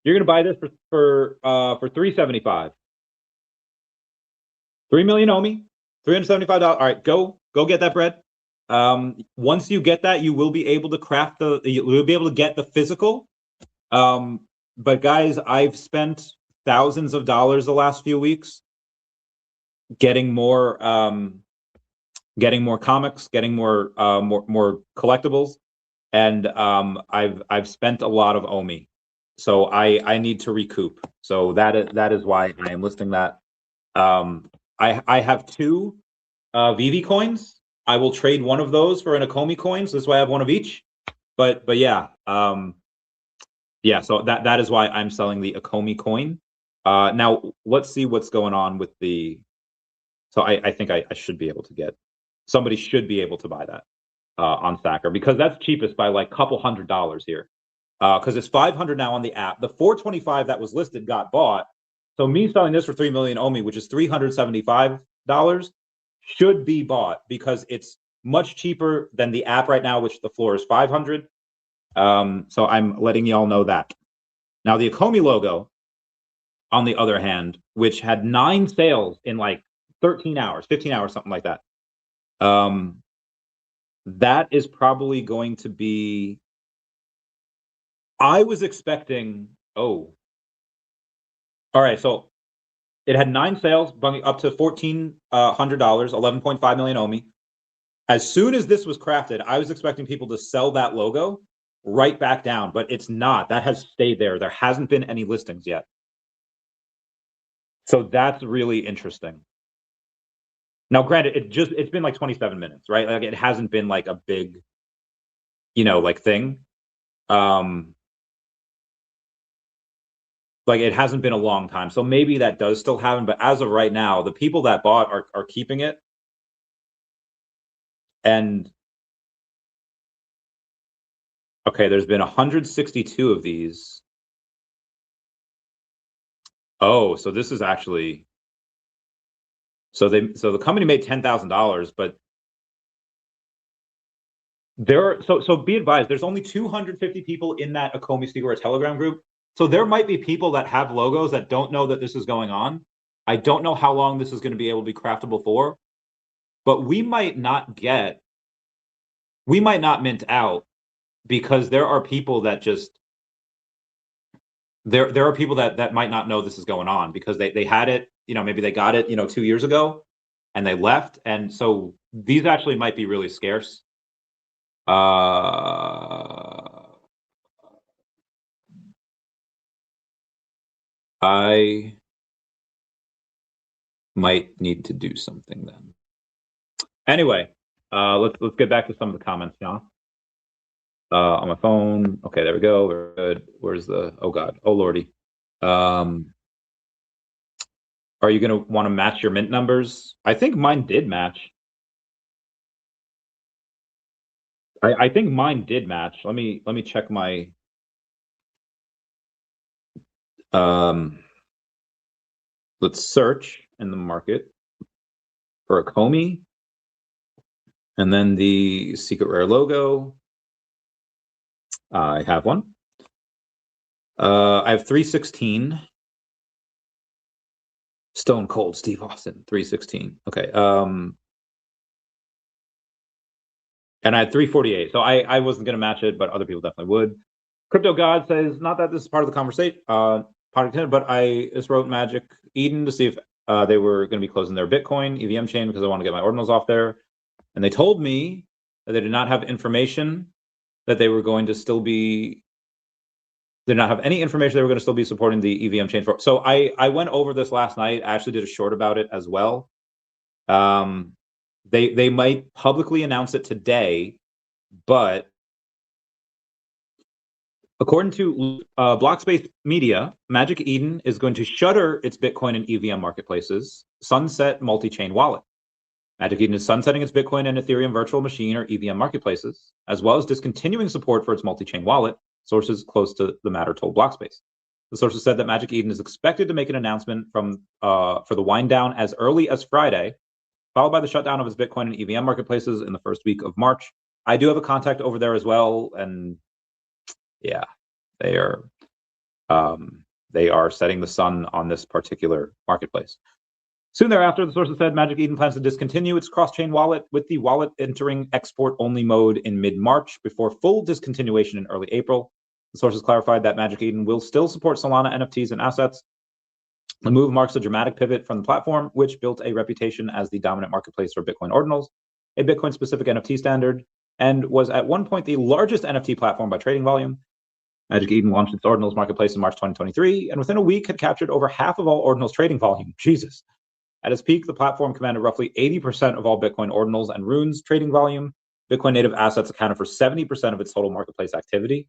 you're gonna buy this for 375. 3 million OMI, $375. All right, go get that bread. Once you get that, you will be able to craft you'll be able to get the physical. But guys, I've spent thousands of dollars the last few weeks getting more comics, getting more collectibles, and I've spent a lot of OMI. So I need to recoup. So that is why I am listing that. I have two VeVe coins. I will trade one of those for an Ecomi coin. So this way I have one of each. But yeah, yeah. So that is why I'm selling the Ecomi coin. Now let's see what's going on with the. So I think I should be able to get. Somebody should be able to buy that on Stacker because that's cheapest by like couple $100 here. Because it's 500 now on the app. The 425 that was listed got bought. So me selling this for 3 million OMI, which is $375, should be bought because it's much cheaper than the app right now, which the floor is 500. So I'm letting y'all know that. Now the Ecomi logo, on the other hand, which had 9 sales in like 13 hours, 15 hours, something like that. That is probably going to be. I was expecting. Oh. All right, so it had 9 sales, bumping up to $1,400, 11.5 million OMI. As soon as this was crafted, I was expecting people to sell that logo right back down, but it's not. That has stayed there. There hasn't been any listings yet. So that's really interesting. Now, granted, it's been like 27 minutes, right? Like it hasn't been like a big, like thing. Like it hasn't been a long time. So maybe that does still happen. But as of right now, the people that bought are keeping it. And okay, there's been 162 of these. Oh, so this is actually. So the company made $10,000, but so be advised, there's only 250 people in that Ecomi Secret Telegram group. So there might be people that have logos that don't know that this is going on. I don't know how long this is going to be able to be craftable for, but we might not mint out because there are people that just there are people that might not know this is going on because they had it, maybe they got it, 2 years ago and they left. And so these actually might be really scarce. I might need to do something then. Anyway, let's get back to some of the comments, John. On my phone. Okay, there we go. We're good. Where's the? Oh God. Oh Lordy. Are you gonna want to match your mint numbers? I think mine did match. I think mine did match. Let me check my. Let's search in the market for Ecomi, and then the secret rare logo. I have one. I have 316. Stone Cold Steve Austin, 316. Okay. And I had 348. So I wasn't gonna match it, but other people definitely would. Crypto God says, not that this is part of the conversation, but I just wrote Magic Eden to see if they were going to be closing their Bitcoin EVM chain because I want to get my ordinals off there. And they told me that they did not have information that they were going to still be did not have any information they were going to still be supporting the EVM chain for. So I went over this last night. I actually did a short about it as well. They might publicly announce it today, but according to Blockspace Media, Magic Eden is going to shutter its Bitcoin and EVM marketplaces, sunset multi-chain wallet. Magic Eden is sunsetting its Bitcoin and Ethereum virtual machine or EVM marketplaces, as well as discontinuing support for its multi-chain wallet, sources close to the matter told Blockspace. The sources said that Magic Eden is expected to make an announcement for the wind down as early as Friday, followed by the shutdown of its Bitcoin and EVM marketplaces in the first week of March. I do have a contact over there as well, and yeah, they are setting the sun on this particular marketplace. Soon thereafter, the sources said Magic Eden plans to discontinue its cross-chain wallet, with the wallet entering export-only mode in mid-March before full discontinuation in early April. The sources clarified that Magic Eden will still support Solana NFTs and assets. The move marks a dramatic pivot from the platform, which built a reputation as the dominant marketplace for Bitcoin ordinals, a Bitcoin-specific NFT standard, and was at one point the largest NFT platform by trading volume. Magic Eden launched its ordinals marketplace in March 2023, and within a week had captured over half of all ordinals trading volume. Jesus. At its peak, the platform commanded roughly 80% of all Bitcoin ordinals and runes trading volume. Bitcoin native assets accounted for 70% of its total marketplace activity.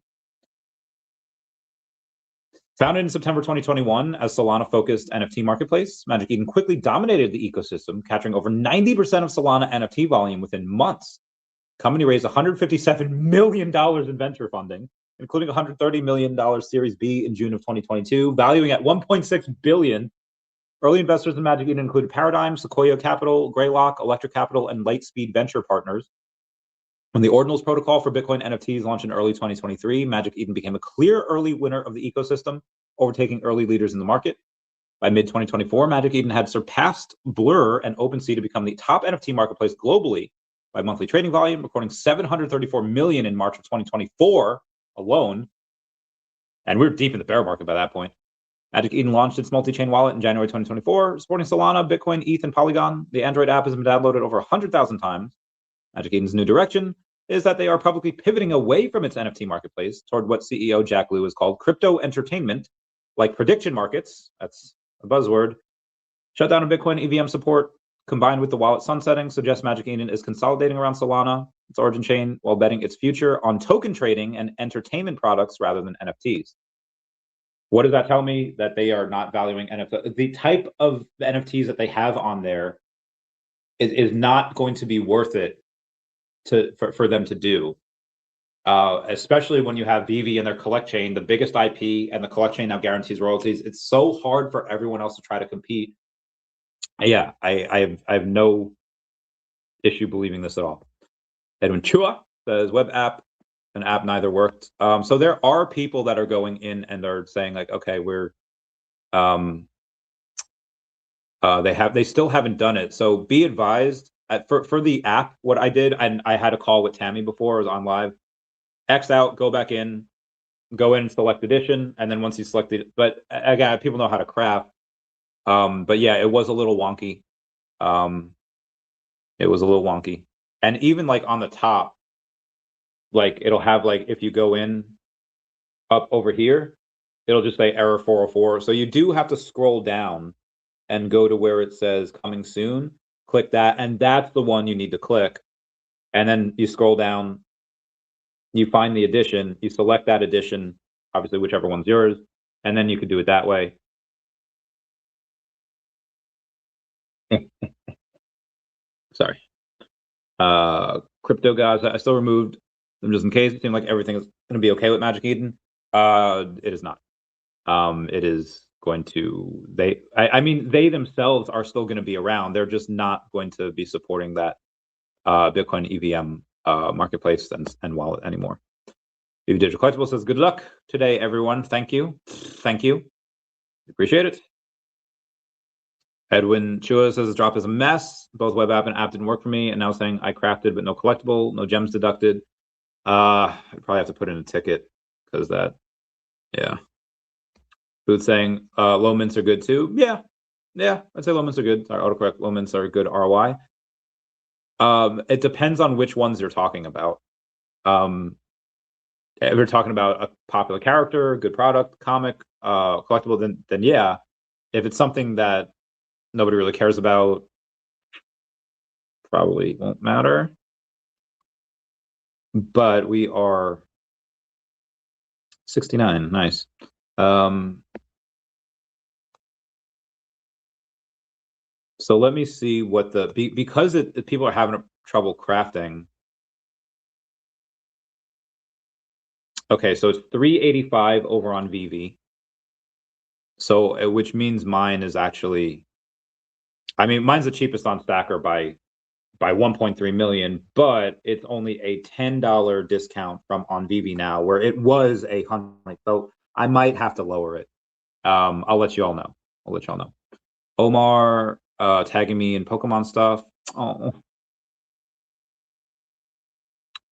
Founded in September 2021 as Solana-focused NFT marketplace, Magic Eden quickly dominated the ecosystem, capturing over 90% of Solana NFT volume within months. The company raised $157 million in venture funding, including $130 million Series B in June of 2022, valuing at $1.6 billion. Early investors in Magic Eden included Paradigm, Sequoia Capital, Greylock, Electric Capital, and Lightspeed Venture Partners. When the Ordinals protocol for Bitcoin NFTs launched in early 2023, Magic Eden became a clear early winner of the ecosystem, overtaking early leaders in the market. By mid-2024, Magic Eden had surpassed Blur and OpenSea to become the top NFT marketplace globally by monthly trading volume, recording 734 million in March of 2024 alone. And we're deep in the bear market by that point. Magic Eden launched its multi-chain wallet in January 2024, supporting Solana, Bitcoin, ETH, and Polygon. The Android app has been downloaded over 100,000 times. Magic Eden's new direction is that they are publicly pivoting away from its NFT marketplace toward what CEO Jack Lew has called crypto entertainment, like prediction markets, that's a buzzword. Shutdown of Bitcoin EVM support, combined with the wallet sunsetting, suggests Magic Eden is consolidating around Solana, its origin chain, while betting its future on token trading and entertainment products rather than NFTs. What does that tell me? That they are not valuing NFT. The type of NFTs that they have on there is not going to be worth it for them to do, especially when you have VeVe and their collect chain, the biggest IP, and the collect chain now guarantees royalties. It's so hard for everyone else to try to compete. Yeah, I have no issue believing this at all. Edwin Chua says web app and app neither worked. So there are people that are going in and they're saying like, okay, we're they still haven't done it. So be advised for the app. What I did, and I had a call with Tammy before, I was on live. X out, go back in, go in and select edition, and then once you select it, but again, people know how to craft. But yeah, it was a little wonky. It was a little wonky, and even like on the top, like it'll have like if you go in up over here, it'll just say error 404. So you do have to scroll down and go to where it says coming soon. Click that, and that's the one you need to click. And then you scroll down, you find the edition, you select that edition, obviously whichever one's yours, and then you could do it that way. Sorry. Crypto guys, I still removed them just in case. It seemed like everything is going to be okay with Magic Eden. It is not. It is going to, I mean, they themselves are still going to be around. They're just not going to be supporting that Bitcoin EVM marketplace and wallet anymore. VeVe Digital Collectible says, good luck today, everyone. Thank you. Thank you. Appreciate it. Edwin Chua says, the drop is a mess. Both web app and app didn't work for me. And now saying I crafted, but no collectible, no gems deducted. I'd probably have to put in a ticket because that, yeah. Food saying low mints are good too. Yeah, I'd say low mints are good. Sorry, autocorrect. Low mints are good ROI. It depends on which ones you're talking about. we're talking about a popular character, good product, comic, collectible, then yeah. If it's something that nobody really cares about, probably won't matter. But we are 69, nice. So let me see what the because people are having trouble crafting. Okay, so it's 385 over on VeVe. So which means mine is actually, I mean, mine's the cheapest on Stacker by 1.3 million, but it's only a $10 discount from on VeVe now, where it was $100. So I might have to lower it. I'll let you all know. I'll let y'all know. Omar tagging me in Pokemon stuff.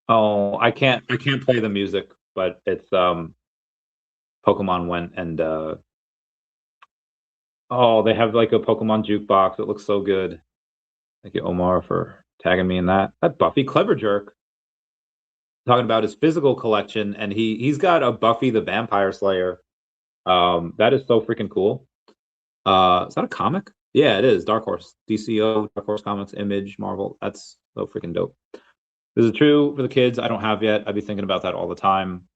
Oh, I can't play the music, but it's Pokemon went and oh, they have like a Pokemon jukebox. It looks so good. Thank you, Omar, for tagging me in that. That Buffy Clever Jerk talking about his physical collection, and he's got a Buffy the Vampire Slayer. That is so freaking cool. Is that a comic? Yeah, it is. Dark Horse, DCO, Dark Horse Comics, Image, Marvel. That's so freaking dope. This is true for the kids. I don't have yet. I'd be thinking about that all the time.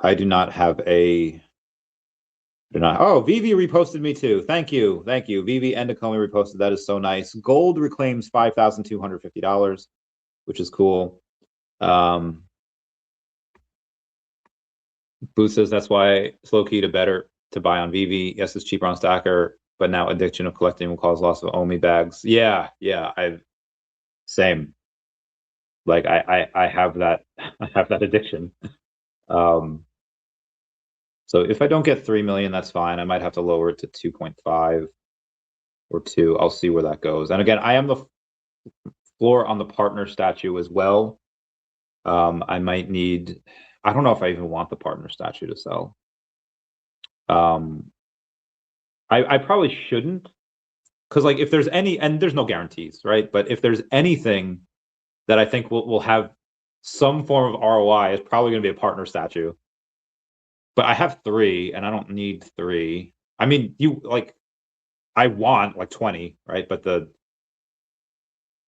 I do not have a. Oh, VeVe reposted me too. Thank you. VeVe Ecomi reposted. That is so nice. Gold reclaims $5,250, which is cool. Booth says that's why slow key to better to buy on VeVe. Yes, it's cheaper on Stacker, but now addiction of collecting will cause loss of OMI bags. Yeah, same. Like I have that addiction. So if I don't get 3 million, that's fine. I might have to lower it to 2.5 or 2. I'll see where that goes. And again, I am the floor on the partner statue as well. I might need, I don't know if I even want the partner statue to sell. I probably shouldn't, because like if there's any, and there's no guarantees, right? But if there's anything that I think will have some form of ROI, it's probably going to be a partner statue. But I have 3, and I don't need 3. I mean, I want like 20, right? But the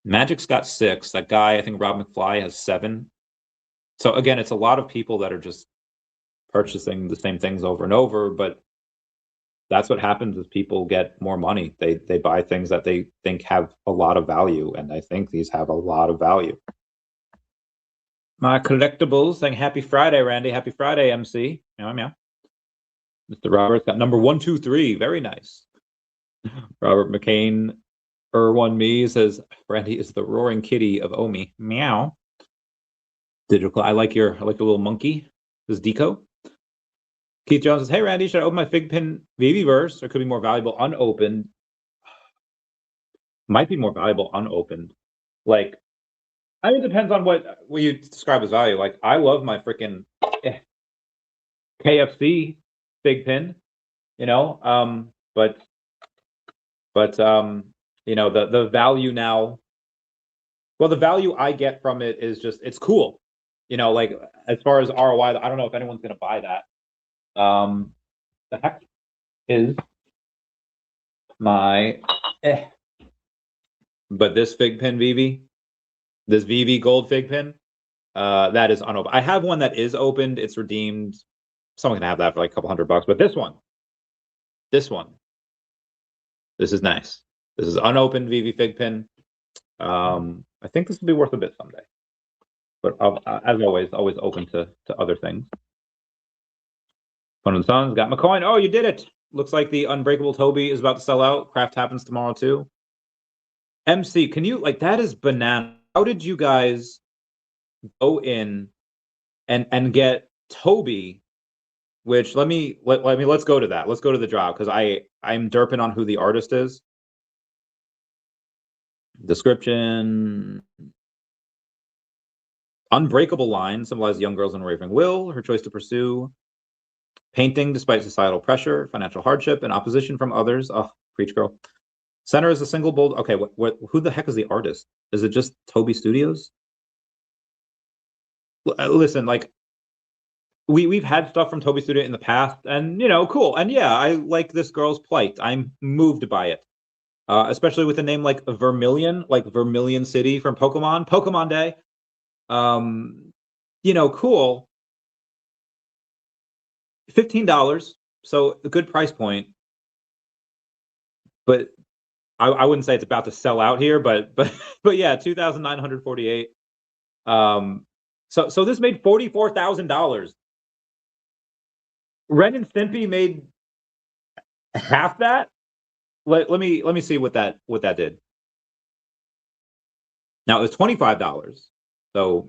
Magic's got 6. That guy, I think Rob McFly, has 7. So again, it's a lot of people that are just purchasing the same things over and over. But that's what happens is people get more money. They buy things that they think have a lot of value, and I think these have a lot of value. My collectibles saying happy Friday, Randy. Happy Friday, MC. Meow, meow. Mr. Roberts got number 123. Very nice. Robert McCain, Me says Randy is the roaring kitty of OMI. Meow. Digital. I like the little monkey. This is Deco. Keith Jones says, hey Randy, should I open my Figpin VeVeverse, or could be more valuable unopened? Might be more valuable unopened. Like, I mean, it depends on what you describe as value. Like, I love my freaking KFC Figpin, you know, but you know, the value now, well, the value I get from it is just, it's cool, you know, like as far as ROI, I don't know if anyone's going to buy that. The heck is my but this Figpin VeVe, this VeVe gold Figpin, that is unopened. I have one that is opened. It's redeemed. Someone can have that for like a couple $100, but this one, this is nice. This is unopened VeVe Figpin. I think this will be worth a bit someday, but as always open to other things. One of the Suns got my coin. Oh, you did it. Looks like the Unbreakable Toby is about to sell out. Craft happens tomorrow too. MC, can you, like, that is banana. How did you guys go in and get Toby? Which let's go to that. Let's go to the drop, because I'm derping on who the artist is. Description. Unbreakable line symbolizes young girls' unwavering will, her choice to pursue painting despite societal pressure, financial hardship, and opposition from others. Oh, preach, girl. Center is a single bold. Okay, who the heck is the artist? Is it just Toby Studios? Listen, like we've had stuff from Toby Studio in the past, and cool. And yeah, I like this girl's plight. I'm moved by it. Especially with a name like Vermilion, like Vermilion City from Pokemon Day. Cool. $15, so a good price point. But I wouldn't say it's about to sell out here, but yeah, 2,948. So this made $44,000. Ren and Stimpy made half that. Let me see what that did. Now it was $25. So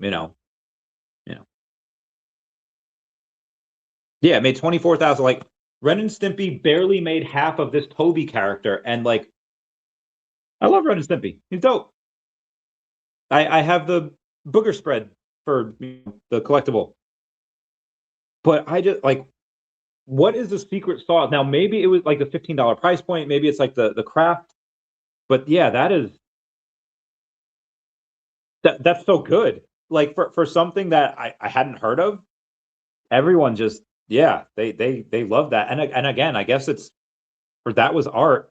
yeah, it made 24,000. Like Ren and Stimpy barely made half of this Toby character, and like I love Ren and Stimpy. He's dope. I have the booger spread for the collectible, but I just like, what is the secret sauce? Now maybe it was like the $15 price point. Maybe it's like the craft, but yeah, that's so good. Like for something that I hadn't heard of, everyone just they love that. And again, I guess it's for that was art,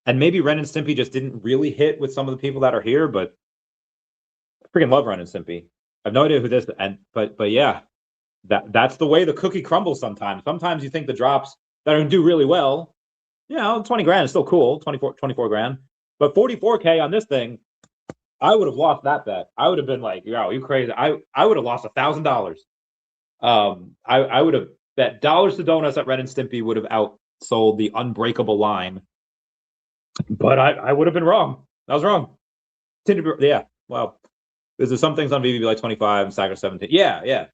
and maybe Ren and Stimpy just didn't really hit with some of the people that are here, but I freaking love Ren and Stimpy. I have no idea who this but yeah, that's the way the cookie crumbles sometimes. Sometimes you think the drops that are gonna do really well, 20 grand is still cool, 24 grand. But 44K on this thing, I would have lost that bet. I would have been like, yo, you crazy. I would have lost $1,000. I would have bet dollars to donuts that Ren and Stimpy would have outsold the Unbreakable line. But I would have been wrong. I was wrong. Yeah, wow. There's some things on VeVe like 25 and Saga 17. Yeah.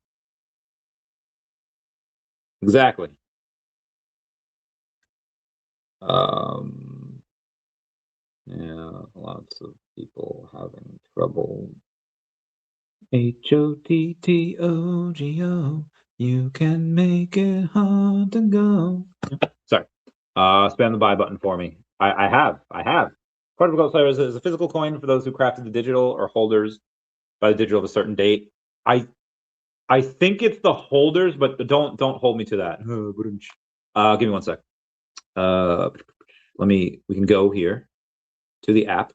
Exactly. Yeah, lots of people having trouble. HOTTOGO, you can make it hard to go. Sorry. Spam the buy button for me. I have. Part of the gold player is a physical coin for those who crafted the digital or holders by the digital of a certain date. I think it's the holders, but don't hold me to that. Give me 1 sec. We can go here to the app.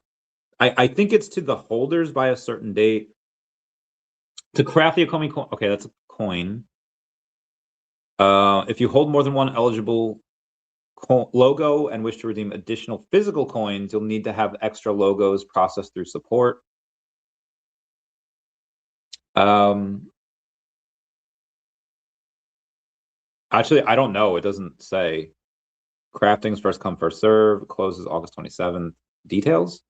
I think it's to the holders by a certain date. To craft the Ecomi coin, okay, that's a coin. If you hold more than one eligible logo and wish to redeem additional physical coins, you'll need to have extra logos processed through support. Actually, I don't know. It doesn't say. Crafting's first come, first serve. Closes August 27th. Details?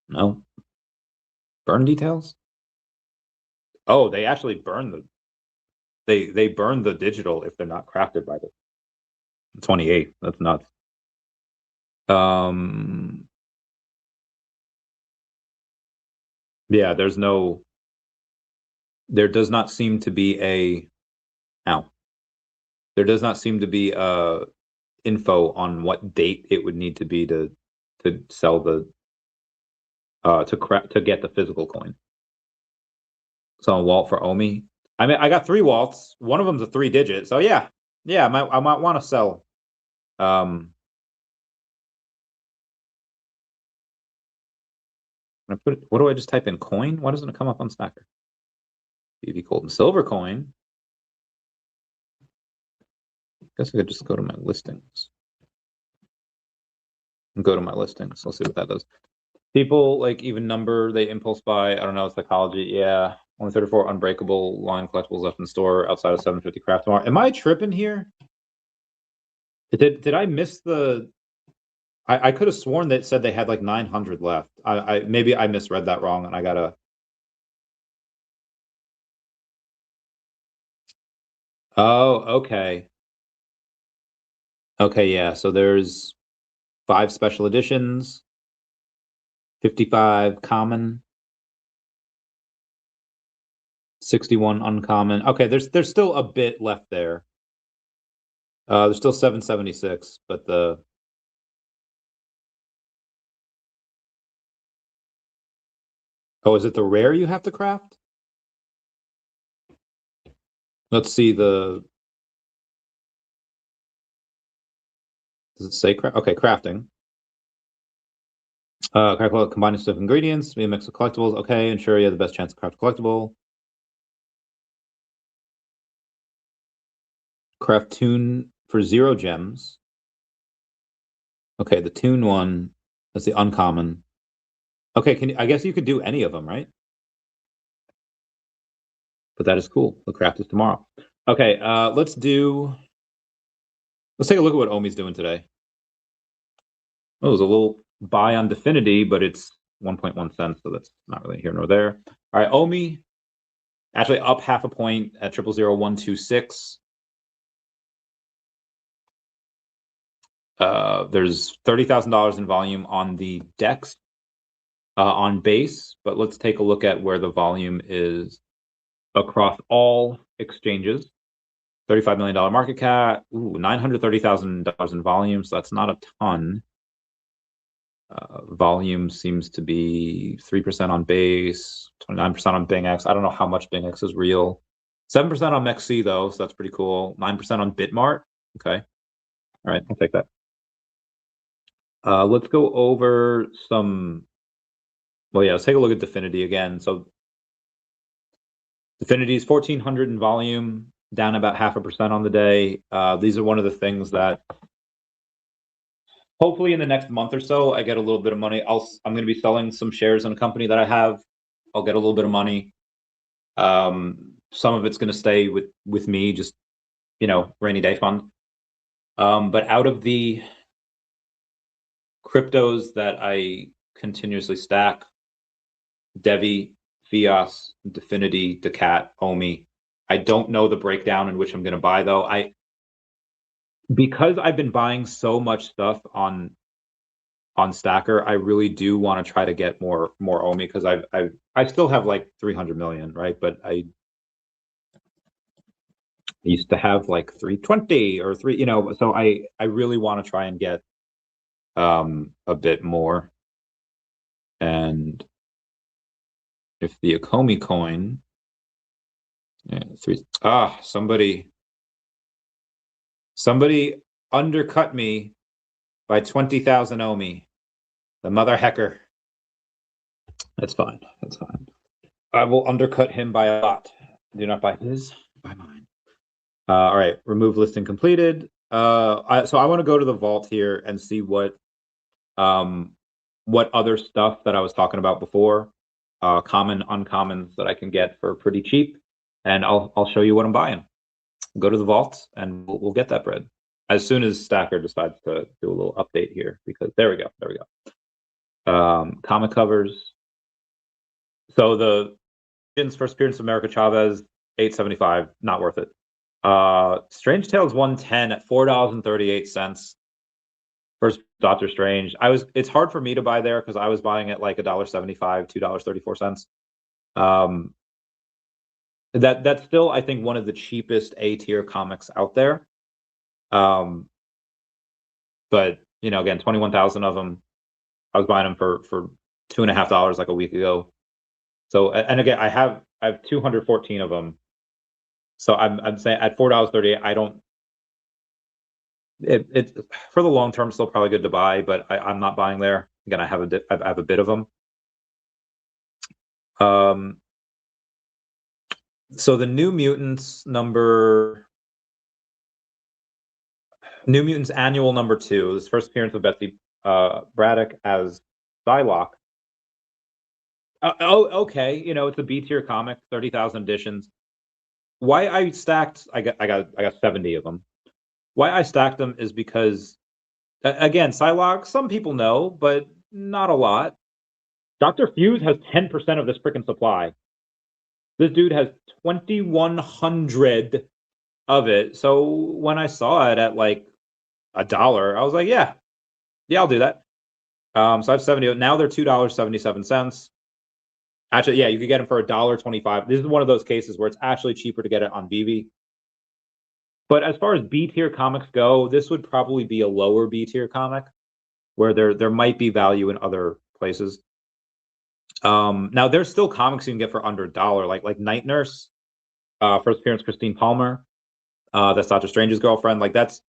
No. Burn details? Oh, they actually burn they burn the digital if they're not crafted by the 28th. That's nuts. Yeah, there does not seem to be there does not seem to be info on what date it would need to be to sell the to get the physical coin. So a walt for OMI. I mean, I got 3 waltz. One of them's a 3-digit. So yeah, I might want to sell. I put, what do I just type in? Coin? Why doesn't it come up on Stacker? VeVe Gold and Silver coin. Guess I could just go to my listings. Go to my listings. Let's see what that does. People like even number, they impulse buy. I don't know, psychology. Yeah. Only 34 unbreakable line collectibles left in the store outside of 750 craft tomorrow. Am I tripping here? Did I miss the? I could have sworn that said they had like 900 left. Maybe I misread that wrong, and I gotta. Oh, okay. Okay, yeah. So there's 5 special editions, 55 common, 61 uncommon. Okay, there's still a bit left there. There's still 776, but Oh, is it the rare you have to craft? Let's see the... Does it say craft? Okay, crafting. Combining stuff ingredients, be a mix of collectibles. Okay, ensure you have the best chance to craft a collectible. Craft tune for 0 gems. Okay, the tune one, that's the uncommon. Okay, I guess you could do any of them, right? But that is cool. The craft is tomorrow. Okay, let's take a look at what OMI's doing today. Oh, there's a little buy on Definity, but it's 1.1 cents, so that's not really here nor there. All right, OMI actually up 0.5 point at 000126. There's $30,000 in volume on the DEX on base, but let's take a look at where the volume is across all exchanges. $35 million market cap, $930,000 in volume, so that's not a ton. Volume seems to be 3% on base, 29% on BingX. I don't know how much BingX is real. 7% on MEXC though, so that's pretty cool. 9% on Bitmart. Okay. All right, I'll take that. Let's go over some. Well, yeah, let's take a look at Definity again. So Definity is 1,400 in volume, down about 0.5% on the day. These are one of the things that hopefully in the next month or so, I get a little bit of money. I'm going to be selling some shares in a company that I have. I'll get a little bit of money. Some of it's going to stay with me, just, rainy day fund. But out of the cryptos that I continuously stack, DEVVE, Fias, Definity, DACAT, OMI. I don't know the breakdown in which I'm going to buy though. Because I've been buying so much stuff on Stacker, I really do want to try to get more OMI because I still have like 300 million, right? But I used to have like 320 or 3, so I really want to try and get a bit more. And if the Ecomi coin, somebody undercut me by 20,000 OMI. The mother hecker. That's fine. That's fine. I will undercut him by a lot. Do not buy his, buy mine. All right, remove listing completed. So I want to go to the vault here and see what other stuff that I was talking about before, common, uncommons that I can get for pretty cheap, and I'll show you what I'm buying. Go to the vault and we'll get that bread as soon as Stacker decides to do a little update here, because there we go. Comic covers. So the first appearance of America Chavez, $8.75, not worth it. Strange Tales 110 at $4.38. First Doctor Strange. It's hard for me to buy there because I was buying at like $1.75, $2.34. That's still, I think, one of the cheapest A-tier comics out there. But again, 21,000 of them. I was buying them for $2.50 like a week ago. So, and again, I have 214 of them. So I'm saying at $4.38, I don't. It's for the long term still probably good to buy, but I'm not buying there. Again, I have a bit of them. So the New Mutants annual number 2, this first appearance of Betsy Braddock as Psylocke. Okay, it's a B tier comic, 30,000 editions. Why I stacked, I got 70 of them. Why I stacked them is because, again, Psylocke, some people know, but not a lot. Dr. Fuse has 10% of this freaking supply. This dude has 2,100 of it. So when I saw it at like $1, I was like, yeah, I'll do that. So I have 70. Now they're $2.77. Actually, yeah, you could get them for $1.25. This is one of those cases where it's actually cheaper to get it on VeVe. But as far as B tier comics go, this would probably be a lower B tier comic, where there might be value in other places. Now there's still comics you can get for under $1, like Night Nurse, first appearance Christine Palmer. That's Doctor Strange's girlfriend. Like there's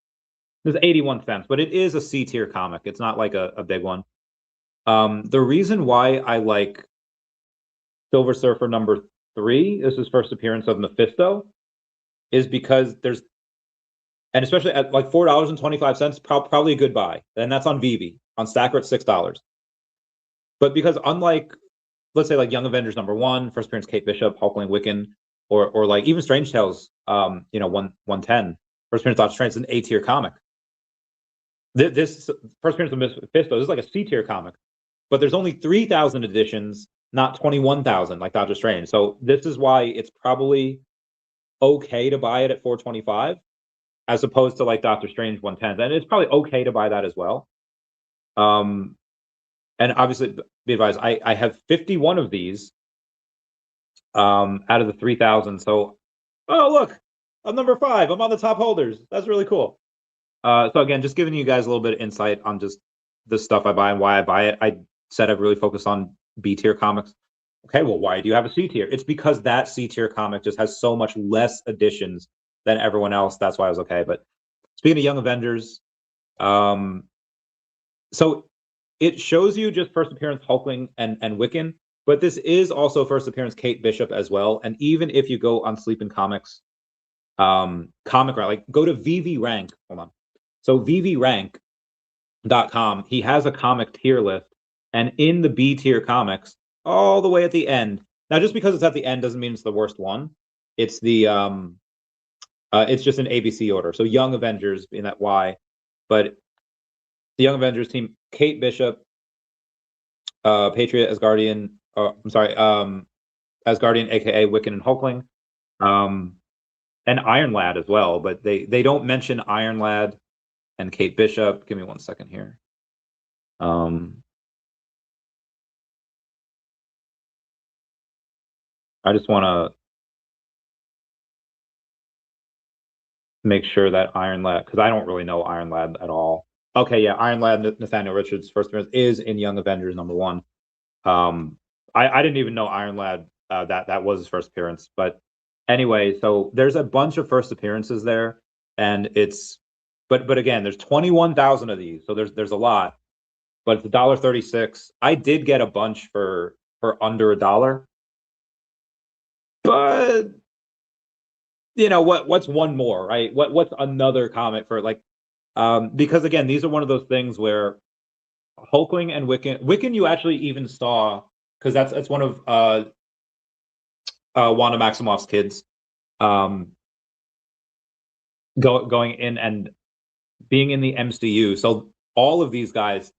81 cents, but it is a C tier comic. It's not like a big one. The reason why I like Silver Surfer number 3, this is first appearance of Mephisto, is because and especially at like $4.25, probably a good buy. And that's on VeVe. On Stacker at $6. But because unlike, let's say like Young Avengers number 1, first appearance Kate Bishop, Hulkling, Wiccan, or like even Strange Tales, 110, first appearance Doctor Strange, is an A tier comic. This first appearance of Mephisto, this is like a C tier comic, but there's only 3,000 editions, not 21,000 like Doctor Strange. So this is why it's probably okay to buy it at $4.25, as opposed to like Doctor Strange 110. And it's probably okay to buy that as well. And obviously, be advised, I have 51 of these out of the 3,000. So, oh look, I'm number 5. I'm on the top holders. That's really cool. So again, just giving you guys a little bit of insight on just the stuff I buy and why I buy it. I said I've really focused on B tier comics. Okay, well, why do you have a C tier? It's because that C tier comic just has so much less editions than everyone else. That's why I was okay. But speaking of Young Avengers, so it shows you just first appearance Hulkling and Wiccan, but this is also first appearance Kate Bishop as well. And even if you go on Sleeping Comics, comic rank, like go to VeVe Rank. Hold on. So VeVeRank.com, he has a comic tier list, and in the B tier comics, all the way at the end. Now, just because it's at the end doesn't mean it's the worst one. It's the it's just an ABC order. So Young Avengers in that Y, but the Young Avengers team: Kate Bishop, Patriot, Asgardian. Asgardian, aka Wiccan and Hulkling, and Iron Lad as well. But they don't mention Iron Lad and Kate Bishop. Give me 1 second here. I just want to make sure that Iron Lad, because I don't really know Iron Lad at all. Okay, yeah, Iron Lad, Nathaniel Richards' first appearance is in Young Avengers number 1. I didn't even know Iron Lad that was his first appearance. But anyway, so there's a bunch of first appearances there, and it's but again, there's 21,000 of these, so there's a lot. But it's $1.36. I did get a bunch for under $1. But what's one more, right? What's another comic for like because again, these are one of those things where Hulkling and Wiccan you actually even saw, because that's one of Wanda Maximoff's kids going in and being in the MCU. So all of these guys.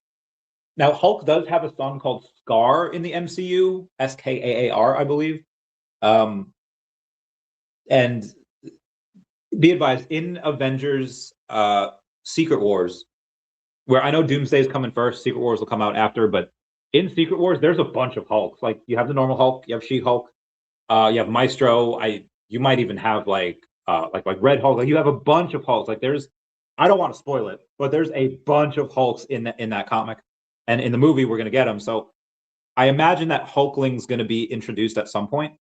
Now Hulk does have a son called Scar in the MCU, Skaar, I believe. And be advised, in Avengers Secret Wars, where I know Doomsday is coming first, Secret Wars will come out after, but in Secret Wars, there's a bunch of Hulks. Like you have the normal Hulk, you have She-Hulk, you have Maestro. You might even have like Red Hulk. Like you have a bunch of Hulks. Like I don't want to spoil it, but there's a bunch of Hulks in that comic, and in the movie we're gonna get them. So I imagine that Hulkling's gonna be introduced at some point.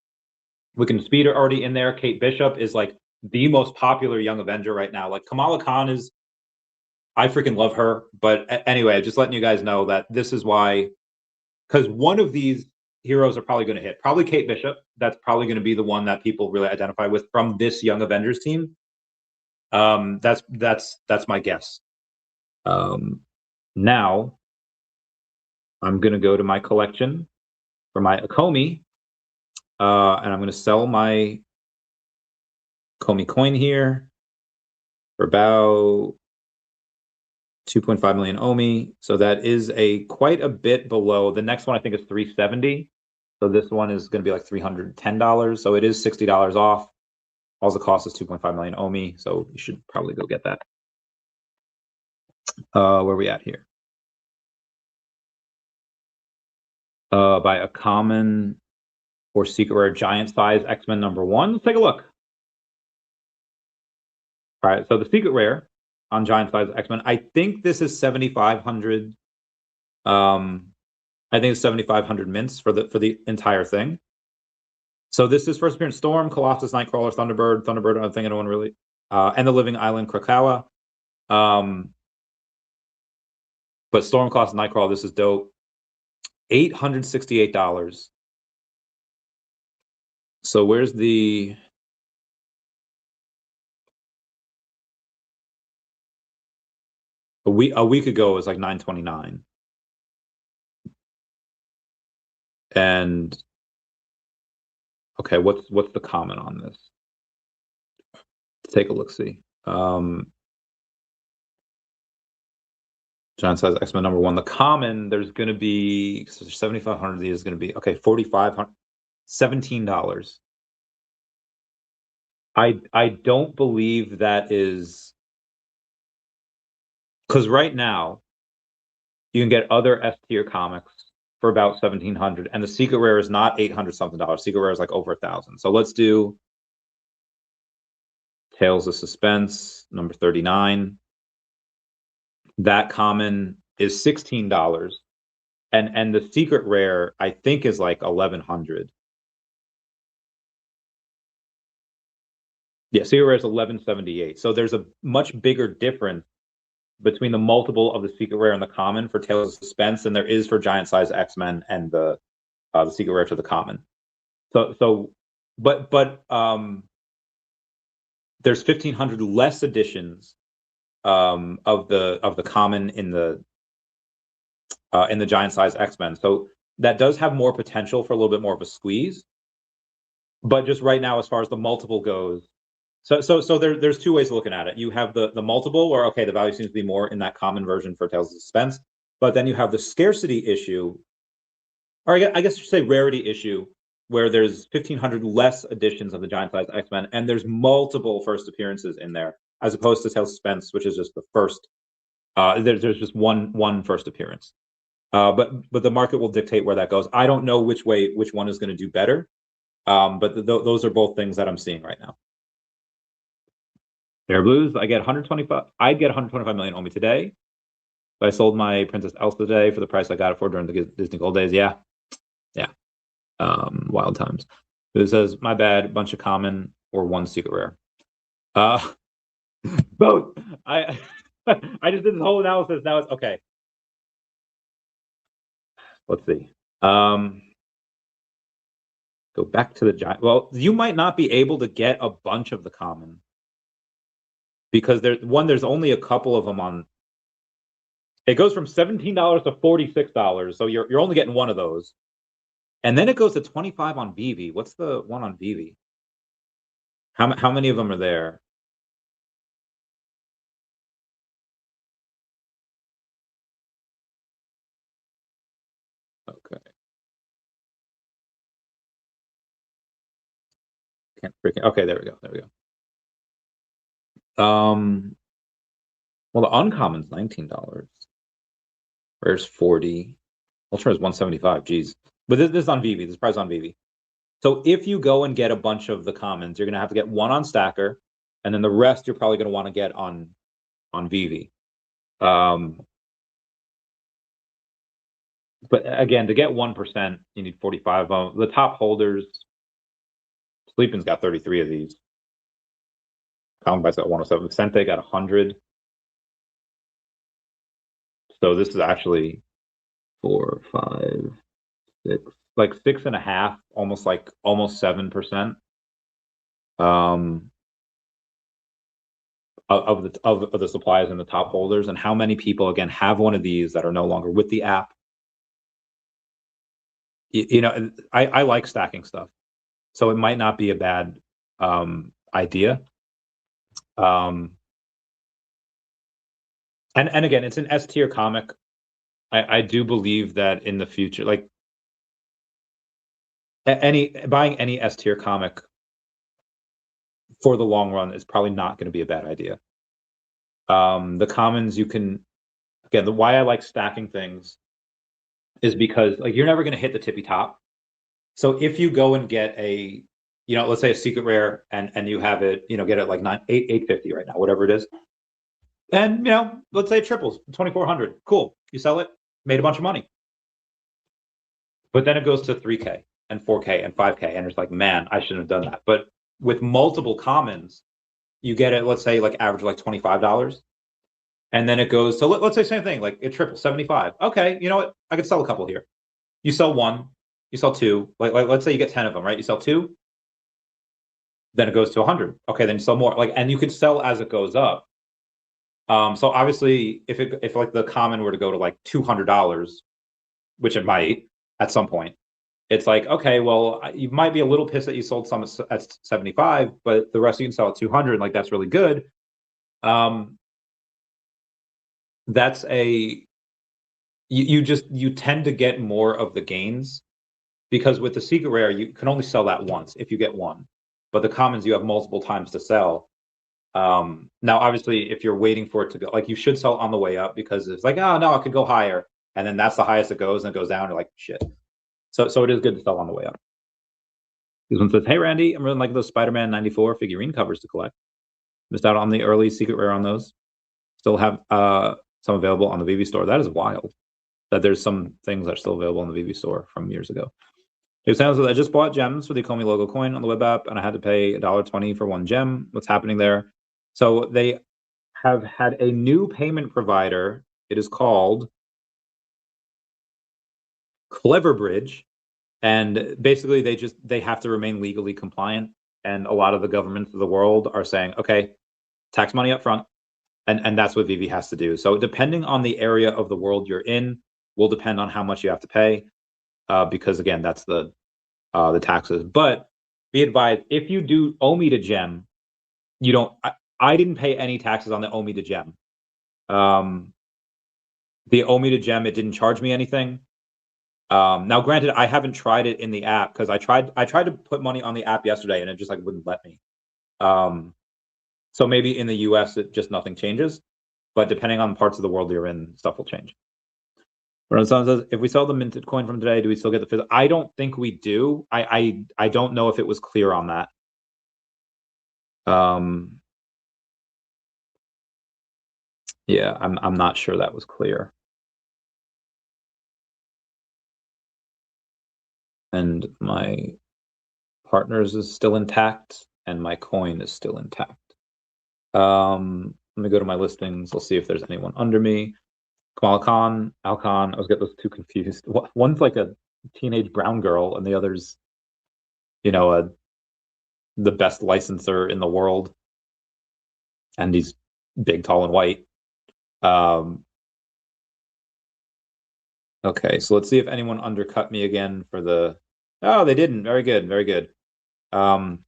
Wiccan Speed are already in there. Kate Bishop is like the most popular Young Avenger right now. Like Kamala Khan is, I freaking love her. But anyway, just letting you guys know that this is why, because one of these heroes are probably going to hit. Probably Kate Bishop. That's probably going to be the one that people really identify with from this Young Avengers team. That's my guess. Now I'm going to go to my collection for my Ecomi, and I'm going to sell my Ecomi coin here for about 2.5 million OMI. So that is quite a bit below. The next one I think is 370. So this one is going to be like $310. So it is $60 off. All the cost is 2.5 million OMI. So you should probably go get that. Where are we at here? By a common or secret rare giant size X-Men number 1. Let's take a look. All right, so the secret rare on giant size X-Men, I think this is 7,500. I I think it's 7,500 mints for the entire thing. So this is first appearance Storm, Colossus, Nightcrawler, Thunderbird, I don't think anyone really, and the Living Island, Krakawa. But Storm, Colossus, Nightcrawler, this is dope. $868. So where's the... A week ago it was like 929. And okay, what's the comment on this? Let's take a look, see. Giant size X-Men number 1. The common, there's going to be, so 7,500 of these is going to be, okay, 4,500, $17. I don't believe that is, because right now you can get other S tier comics for about 1,700, and the secret rare is not 800 something dollars. Secret rare is like over 1,000. So let's do Tales of Suspense number 39. That common is $16, and the secret rare I think is like 1,100. Yeah, secret rare is 1,178. So there's a much bigger difference between the multiple of the secret rare and the common for Tales of Suspense than there is for giant size X-Men and the secret rare to the common. But there's 1,500 less editions of the common in the giant size X-Men. So that does have more potential for a little bit more of a squeeze. But just right now, as far as the multiple goes, so there's two ways of looking at it. You have the multiple, where okay, the value seems to be more in that common version for Tales of Suspense, but then you have the scarcity issue, or I guess you should say rarity issue, where there's 1,500 less editions of the giant size X-Men, and there's multiple first appearances in there, as opposed to Tales of Suspense, which is just the first. There's just one first appearance. But the market will dictate where that goes. I don't know which one is going to do better. But those are both things that I'm seeing right now. Bear Blues, I get 125. I'd get 125 million OMI today. If I sold my Princess Elsa today for the price I got it for during the Disney Gold days, yeah. Wild times. It says, my bad, bunch of common or one secret rare. Both. I just did this whole analysis. Now it's okay. Let's see. Go back to the giant. Well, you might not be able to get a bunch of the common, because there's only a couple of them on. It goes from $17 to $46, so you're only getting one of those, and then it goes to 25 on VeVe. What's the one on VeVe? How many of them are there? Okay. Can't freaking. Okay, there we go. Well, the uncommon's $19. Rare's 40. Ultra is 175. Geez, but this is on VeVe. This price on VeVe. So if you go and get a bunch of the commons, you're gonna have to get one on Stacker, and then the rest you're probably gonna want to get on VeVe. But again, to get 1%, you need 45 of them. The top holders, Sleeping's got 33 of these. Combat's got 107. Sente got 100. So this is actually 4, 5, 6, like 6.5, almost 7%. Of the supplies and the top holders, and how many people again have one of these that are no longer with the app. You know, I like stacking stuff, so it might not be a bad idea. And again, it's an S tier comic. I do believe that in the future, like buying any S tier comic for the long run is probably not going to be a bad idea. The commons, you can, again, why I like stacking things is because like you're never going to hit the tippy top. So if you go and get a, you know, let's say a secret rare, and you have it, you know, get it like 850 right now, whatever it is, and you know, let's say it triples 2,400. Cool, you sell it, made a bunch of money. But then it goes to 3K and 4K and 5K, and it's like, man, I shouldn't have done that. But with multiple commons, you get it, let's say like average like $25. And then it goes to, let's say same thing, like it triples, 75. Okay, you know what? I could sell a couple here. You sell one, you sell two, like let's say you get 10 of them, right? You sell two, then it goes to 100. Okay, then you sell more. Like, and you could sell as it goes up. So obviously, if like the common were to go to like $200, which it might at some point, it's like, okay, well, you might be a little pissed that you sold some at 75, but the rest you can sell at 200. Like, that's really good. That's you tend to get more of the gains, because with the secret rare, you can only sell that once if you get one, but the commons you have multiple times to sell. Now, obviously, if you're waiting for it to go, like, you should sell on the way up, because it's like, oh no, it could go higher, and then that's the highest it goes, and it goes down, you're like, shit. So it is good to sell on the way up. This one says, hey Randy, I'm really liking those Spider-Man 94 figurine covers to collect. Missed out on the early secret rare on those. Still have some available on the VeVe store. That is wild, that there's some things that are still available on the VeVe store from years ago. It sounds like I just bought gems for the Ecomi logo coin on the web app, and I had to pay $1.20 for one gem. What's happening there? So they have had a new payment provider. It is called Cleverbridge, and basically they have to remain legally compliant. And a lot of the governments of the world are saying, okay, tax money up front, and that's what VeVe has to do. So depending on the area of the world you're in, will depend on how much you have to pay. Because again, that's the taxes. But be advised, if you do OMI to gem, you don't. I didn't pay any taxes on the OMI to gem. The OMI to gem, it didn't charge me anything. Now, granted, I haven't tried it in the app, because I tried to put money on the app yesterday, and it just like wouldn't let me. So maybe in the US, it just nothing changes, but depending on parts of the world you're in, stuff will change. But someone says, if we sell the minted coin from today, do we still get the physical? I don't think we do. I don't know if it was clear on that. Yeah, I'm not sure that was clear. And my partners is still intact, and my coin is still intact. Let me go to my listings. I'll see if there's anyone under me. Kamal Khan, Alcon. I was getting those two confused. One's like a teenage brown girl, and the other's, you know, the best licenser in the world, and he's big, tall, and white. Okay, so let's see if anyone undercut me again for the. Oh, they didn't. Very good, very good. You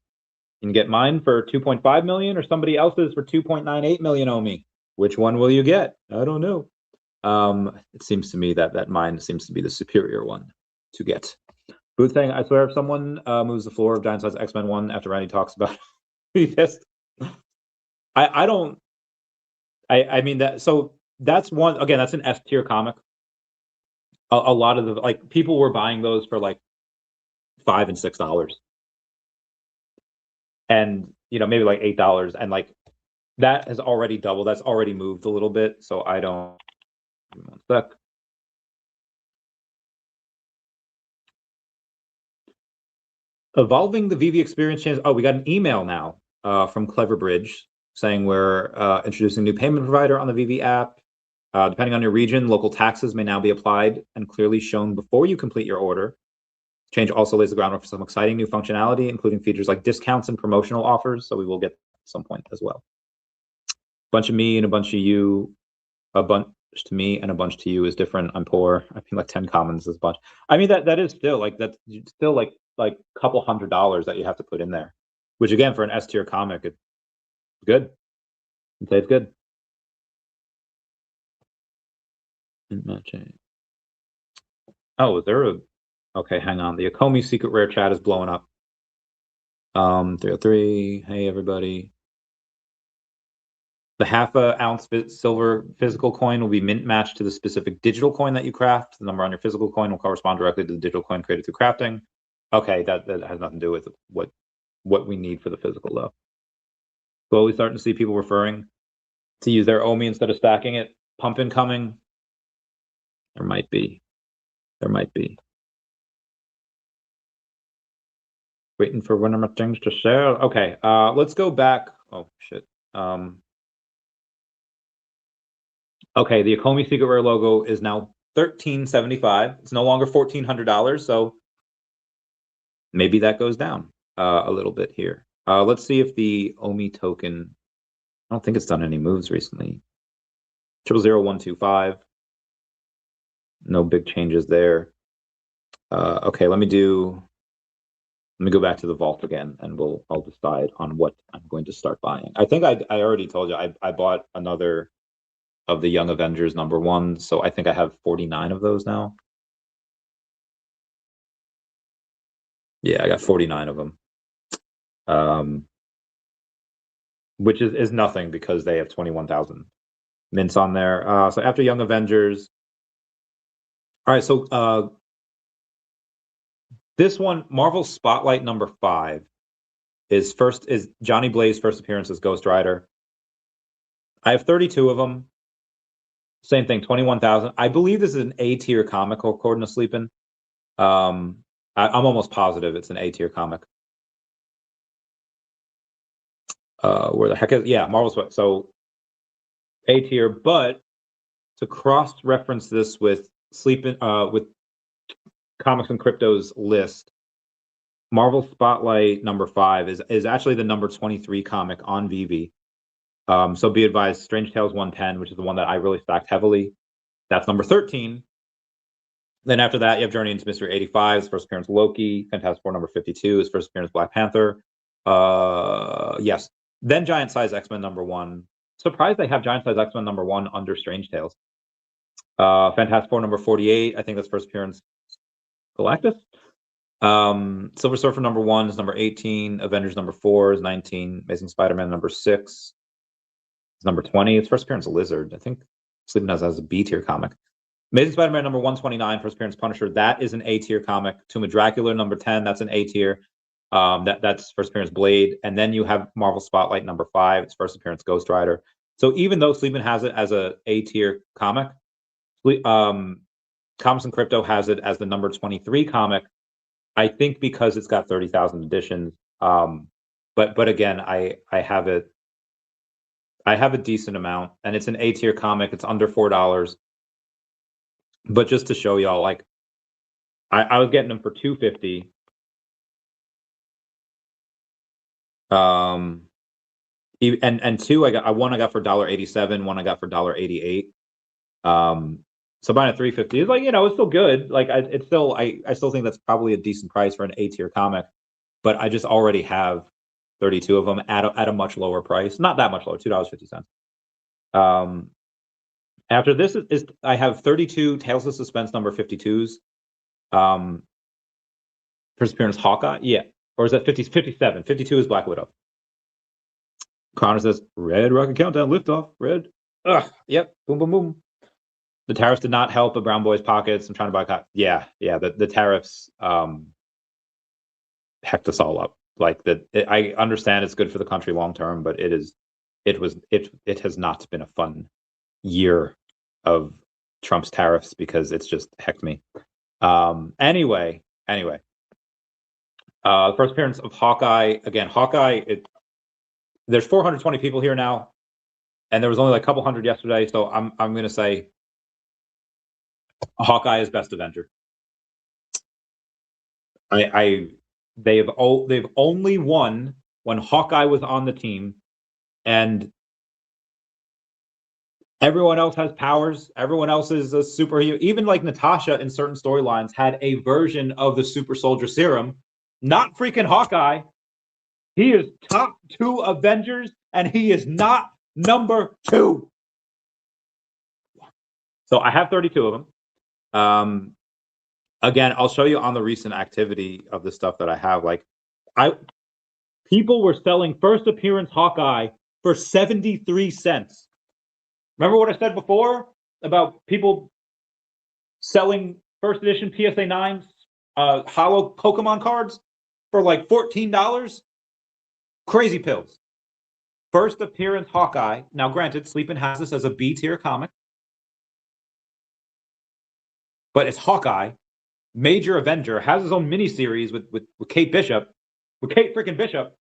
can get mine for 2.5 million, or somebody else's for 2.98 million. OMI. Which one will you get? I don't know. It seems to me that mine seems to be the superior one to get. Booth saying, I swear if someone moves the floor of Giant Size X-Men 1 after Randy talks about this, I mean that, so that's one, again, that's an S tier comic. A lot of the, like, people were buying those for like $5 and $6. And, you know, maybe like $8, and like that has already doubled. That's already moved a little bit. So I don't, give me one sec. Evolving the VeVe experience changes. Oh, we got an email now from Cleverbridge saying we're introducing a new payment provider on the VeVe app. Depending on your region, local taxes may now be applied and clearly shown before you complete your order. Change also lays the groundwork for some exciting new functionality, including features like discounts and promotional offers. So we will get at some point as well. A bunch of me and a bunch of you, a bunch to me and a bunch to you is different. I'm poor. I mean, like 10 commons is a bunch. I mean, that is still like, that's still like a couple $100 that you have to put in there, which again, for an S tier comic, it's good. I'd say it's good. Oh, is there a, okay, hang on. The Ecomi secret rare chat is blowing up. 303, hey everybody. The half-ounce silver physical coin will be mint matched to the specific digital coin that you craft. The number on your physical coin will correspond directly to the digital coin created through crafting. Okay, that has nothing to do with what we need for the physical, though. Slowly starting to see people referring to use their OMI instead of stacking it. Pump incoming. There might be. Waiting for one of my things to share. Okay, let's go back. Oh shit. Okay, the Ecomi Secret Rare logo is now $13.75. It's no longer $1,400, so maybe that goes down a little bit here. Let's see if the OMI token. I don't think it's done any moves recently. 000125. No big changes there. Okay, let me go back to the vault again, and I'll decide on what I'm going to start buying. I think I already told you I bought another of the Young Avengers #1, so I think I have 49 of those now. Yeah, I got 49 of them. Which is nothing because they have 21,000 mints on there. So after Young Avengers. All right, so this one, Marvel Spotlight #5 is Johnny Blaze first appearance as Ghost Rider. I have 32 of them. Same thing, 21,000. I believe this is an A tier comic, according to Sleepin'. I'm almost positive it's an A tier comic. Where the heck is, yeah, Marvel Spotlight. So A tier, but to cross-reference this with with Comics and Crypto's list, Marvel Spotlight #5 is actually the #23 comic on VeVe. So be advised, Strange Tales 110, which is the one that I really stacked heavily, that's #13. Then after that, you have Journey into Mystery 85, his first appearance Loki, Fantastic Four #52, his first appearance Black Panther. Yes. Then Giant Size X-Men #1. Surprised they have Giant Size X-Men #1 under Strange Tales. Fantastic Four #48, I think that's first appearance Galactus. Silver Surfer #1 is #18. Avengers #4 is 19. Amazing Spider-Man #6 is #20. It's first appearance Lizard. I think Sleeping has a B tier comic. Amazing Spider-Man #129, first appearance Punisher. That is an A tier comic. Tomb of Dracula #10. That's an A tier. That's first appearance Blade. And then you have Marvel Spotlight #5. It's first appearance Ghost Rider. So even though Sleeping has it as a A tier comic, Comics and Crypto has it as the #23 comic. I think because it's got 30,000 editions. But again, I have it. I have a decent amount, and it's an A tier comic. It's under $4. But just to show y'all, like, I was getting them for $250. And two, one I got for $1.87, one I got for $1.88. So buying a $350 is, like, it's still good. Like, I still think that's probably a decent price for an A tier comic, but I just already have 32 of them at a much lower price, not that much lower, $2.50. After this is I have 32 Tales of Suspense #52s. First appearance Hawkeye, yeah, or is that 57? 52 is Black Widow. Connor says, Red Rocket Countdown, liftoff, red. Ugh, yep, boom, boom, boom. The tariffs did not help a brown boy's pockets. I'm trying to boycott. Yeah, the tariffs hecked us all up. Like, I understand it's good for the country long term, but it has not been a fun year of Trump's tariffs because it's just hecked me. Anyway, first appearance of Hawkeye. Again, Hawkeye, there's 420 people here now, and there was only like a couple hundred yesterday, so I'm gonna say Hawkeye is best Avenger. They've only won when Hawkeye was on the team, and everyone else has powers. Everyone else is a superhero. Even like Natasha in certain storylines had a version of the super soldier serum. Not freaking Hawkeye. He is top 2 Avengers, and he is not #2. So I have 32 of them. Again, I'll show you on the recent activity of the stuff that I have. Like, people were selling first appearance Hawkeye for 73 cents. Remember what I said before about people selling first edition PSA 9s, hollow Pokemon cards for like $14? Crazy pills. First appearance Hawkeye. Now, granted, Sleepin' has this as a B tier comic, but it's Hawkeye. Major Avenger, has his own miniseries with Kate Bishop. with Kate freaking Bishop.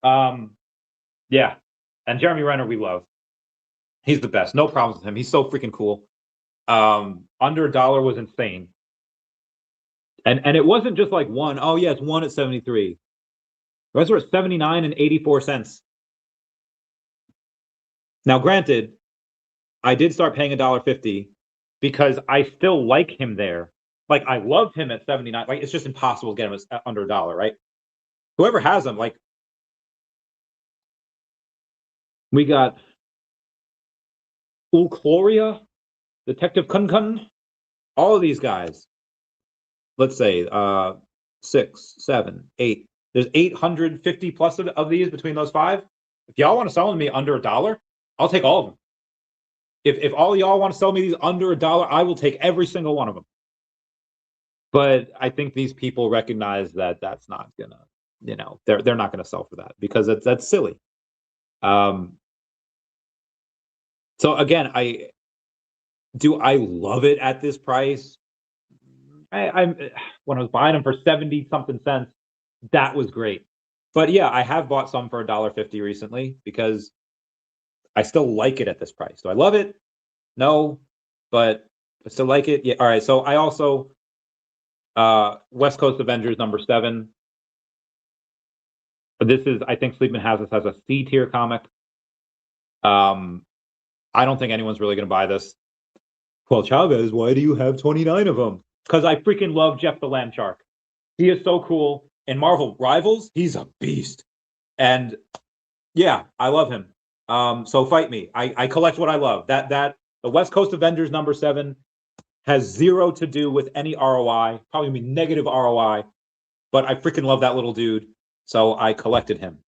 Yeah. And Jeremy Renner, we love. He's the best. No problems with him. He's so freaking cool. Under $1 was insane. And it wasn't just like one. Oh, yeah, it's one at 73. The rest were at 79 and 84 cents. Now, granted, I did start paying $1.50 because I still like him there. Like, I love him at 79. Like, it's just impossible to get him at under $1, right? Whoever has him, like, we got Ulcloria, Detective Kun, all of these guys. Let's say 6, 7, 8. There's 850 plus of these between those 5. If y'all want to sell them to me under $1, I'll take all of them. If all y'all want to sell me these under $1, I will take every single one of them. But I think these people recognize that that's not gonna, you know, they're not gonna sell for that because that's silly. So again, I love it at this price. I'm when I was buying them for 70 something cents, that was great. But yeah, I have bought some for $1.50 recently because I still like it at this price. Do I love it? No, but I still like it. Yeah. All right. So I also West Coast Avengers #7. This is, I think Sleepman has this as a C tier comic. I don't think anyone's really going to buy this. Well, Chavez, why do you have 29 of them? Because I freaking love Jeff the Land Shark. He is so cool. In Marvel Rivals, he's a beast. And yeah, I love him. So fight me. I collect what I love. That the West Coast Avengers #7 has zero to do with any ROI, probably be negative ROI, but I freaking love that little dude. So I collected him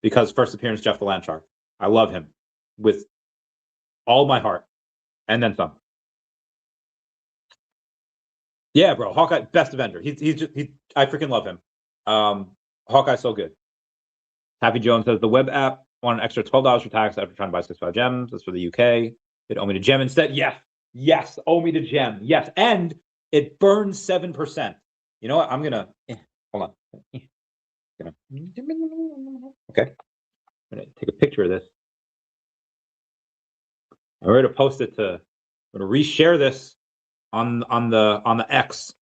because first appearance, Jeff the Land Shark. I love him with all my heart and then some. Yeah, bro. Hawkeye, best Avenger. I freaking love him. Hawkeye's so good. Happy Jones says the web app want an extra $12 for tax after trying to buy 65 gems. That's for the UK. It owe me to gem instead. Yes, owe me to gem. Yes, and it burns 7%. You know what? I'm gonna hold on. Okay, I'm gonna take a picture of this. I'm ready to post it to. I'm gonna reshare this on the X.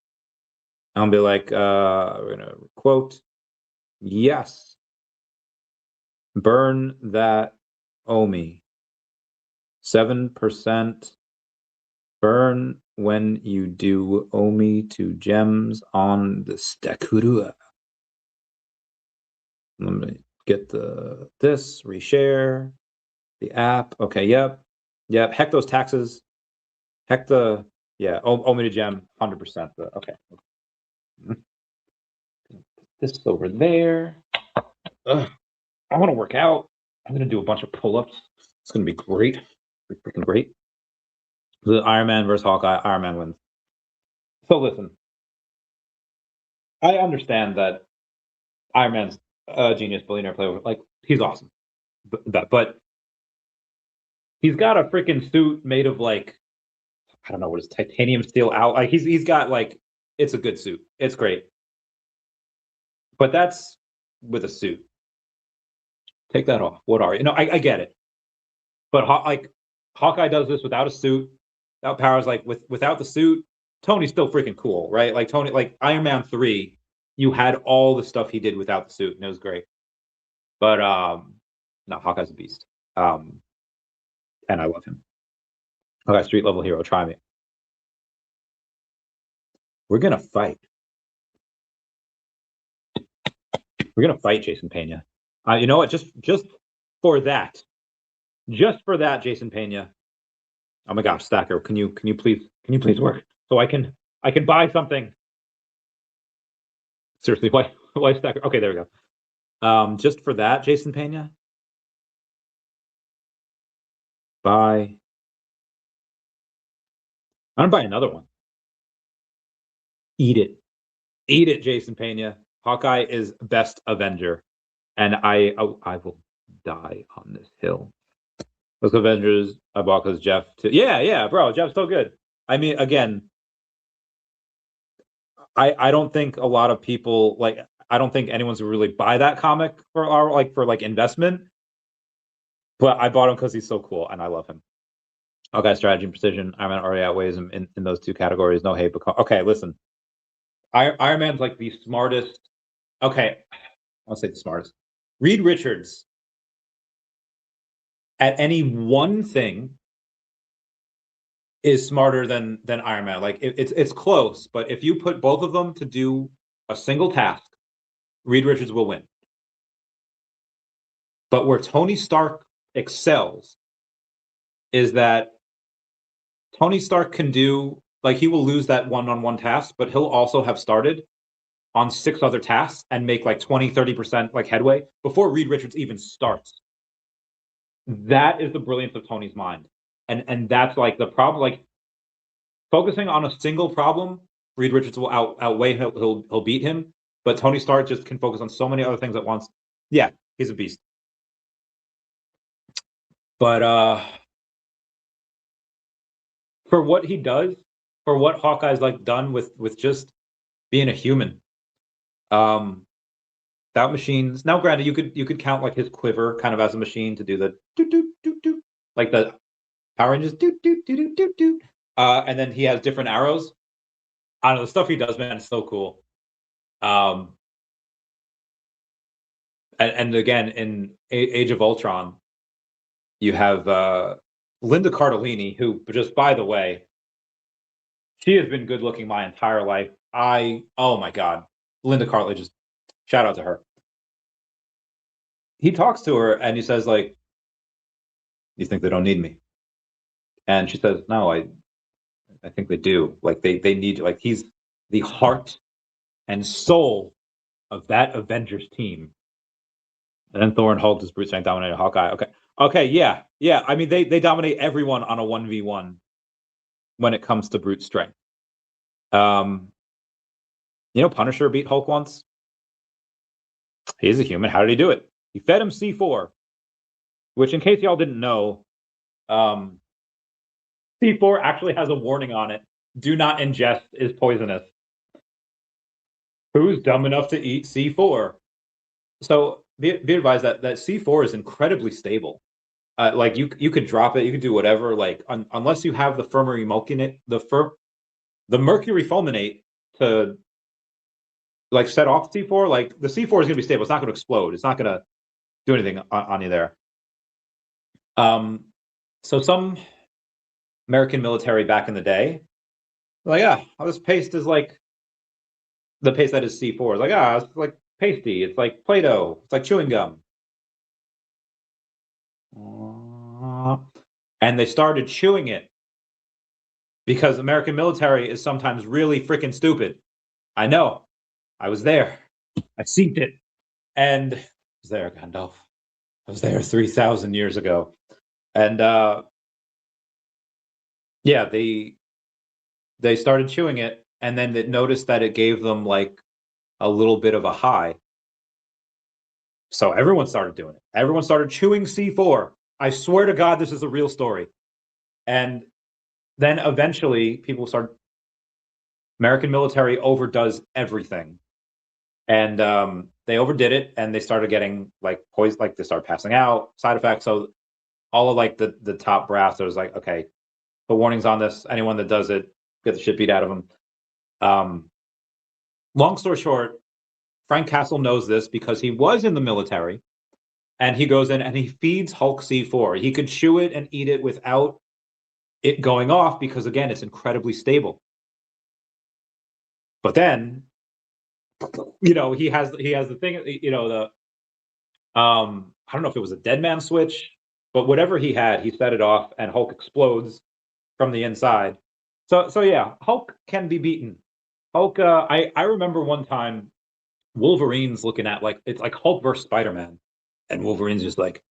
I'll be like, we're gonna quote, yes, burn that OMI. 7% burn when you do OMI to gems on the Stakura. Let me get this, reshare the app. Okay, yep. Heck those taxes. Heck the, yeah, OMI to gem, 100%. Okay. This over there. Ugh. I want to work out. I'm going to do a bunch of pull-ups. It's going to be great. Freaking great. The Iron Man versus Hawkeye. Iron Man wins. So listen. I understand that Iron Man's a genius billionaire player. Like, he's awesome. But he's got a freaking suit made of, like, I don't know what is titanium steel out. Like, he's got, like, it's a good suit. It's great. But that's with a suit. Take that off. What are you? No, I get it. But like Hawkeye does this without a suit, without powers. Like without the suit, Tony's still freaking cool, right? Like Tony, like Iron Man 3, you had all the stuff he did without the suit, and it was great. But no, Hawkeye's a beast. And I love him. Okay, street level hero, try me. We're gonna fight. We're gonna fight Jason Pena. You know what? Just for that. Just for that, Jason Pena. Oh my gosh, Stacker, can you please work so I can buy something? Seriously, why Stacker? Okay, there we go. Just for that, Jason Pena. Buy. I'm gonna buy another one. Eat it, Jason Pena. Hawkeye is best Avenger, and I will die on this hill. Let's go Avengers. I bought because Jeff. Yeah, bro. Jeff's so good. I mean, again, I don't think a lot of people like. I don't think anyone's really buy that comic for our like investment. But I bought him because he's so cool and I love him. Okay, strategy and precision. Iron Man already outweighs him in those two categories. No hate, but okay, listen. Iron Man's like the smartest. Okay, I'll say the smartest. Reed Richards at any one thing is smarter than Iron Man. Like it's close, but if you put both of them to do a single task, Reed Richards will win. But where Tony Stark excels is that Tony Stark can do, like, he will lose that one-on-one task, but he'll also have started on 6 other tasks and make like 20-30% like headway before Reed Richards even starts. That is the brilliance of Tony's mind. And that's like the problem. Like, focusing on a single problem, Reed Richards will outweigh, he'll beat him, but Tony Stark just can focus on so many other things at once. Yeah, he's a beast. But for what he does, for what Hawkeye's like done with just being a human, without machines. Now, granted, you could count like his quiver kind of as a machine to do the doot doot doot doot, like the Power Rangers doot doot doot doot doot doot. And then he has different arrows. I don't know, the stuff he does, man, is so cool. And again, in Age of Ultron, you have Linda Cardellini, who, just by the way, she has been good looking my entire life. Oh my God, Linda Cardellini, just shout out to her. He talks to her and he says, like, you think they don't need me? And she says, no, I think they do. Like, they need you. Like, he's the heart and soul of that Avengers team. And then Thor and Hulk just brute strength dominated Hawkeye. Okay, yeah. I mean, they dominate everyone on a 1v1 when it comes to brute strength. You know, Punisher beat Hulk once. He's a human. How did he do it? He fed him C4, which, in case y'all didn't know, C4 actually has a warning on it. Do not ingest, is poisonous. Who's dumb enough to eat C4? So be advised that C4 is incredibly stable. Like, you could drop it, you could do whatever. Like, unless you have the mercury fulminate to like set off C4. Like, the C4 is gonna be stable. It's not gonna explode. It's not gonna do anything on you there. So some American military back in the day, like, this paste is like the paste that is C4. It's like, it's like pasty. It's like Play-Doh. It's like chewing gum. And they started chewing it because American military is sometimes really freaking stupid. I know. I was there. I seen it. And I was there, Gandalf. I was there 3,000 years ago. And yeah, they started chewing it, and then they noticed that it gave them like a little bit of a high. So everyone started doing it. Everyone started chewing C4. I swear to God, this is a real story. And then eventually people start, American military overdoes everything. And they overdid it, and they started getting like poison, like they started passing out, side effects. So all of like the top brass, there was like, okay, put warnings on this. Anyone that does it, get the shit beat out of them. Long story short, Frank Castle knows this because he was in the military, and he goes in and he feeds Hulk C4. He could chew it and eat it without it going off because, again, it's incredibly stable. But then, you know, he has the thing, you know, the I don't know if it was a dead man switch, but whatever he had, he set it off, and Hulk explodes from the inside. So yeah, Hulk can be beaten. Hulk, I remember one time Wolverine's looking at, like, it's like Hulk versus Spider-Man, and Wolverine's just like,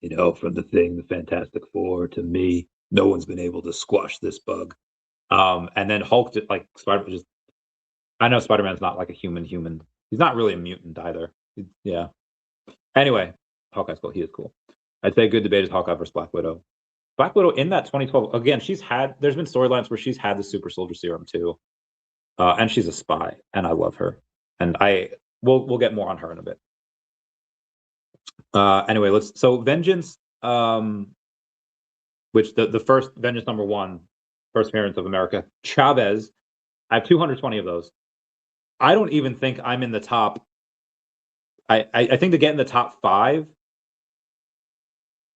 you know, from the Thing, the Fantastic Four, to me, no one's been able to squash this bug. And then Hulk just, like, Spider-Man just, I know Spider-Man's not like a human. He's not really a mutant either. Yeah. Anyway, Hawkeye's cool. He is cool. I'd say good debate is Hawkeye versus Black Widow. Black Widow in that 2012, again, there's been storylines where she's had the super soldier serum too. And she's a spy, and I love her. And we'll get more on her in a bit. Anyway, so Vengeance, which the first Vengeance #1, first appearance of America Chavez. I have 220 of those. I don't even think I'm in the top. I think to get in the top 5.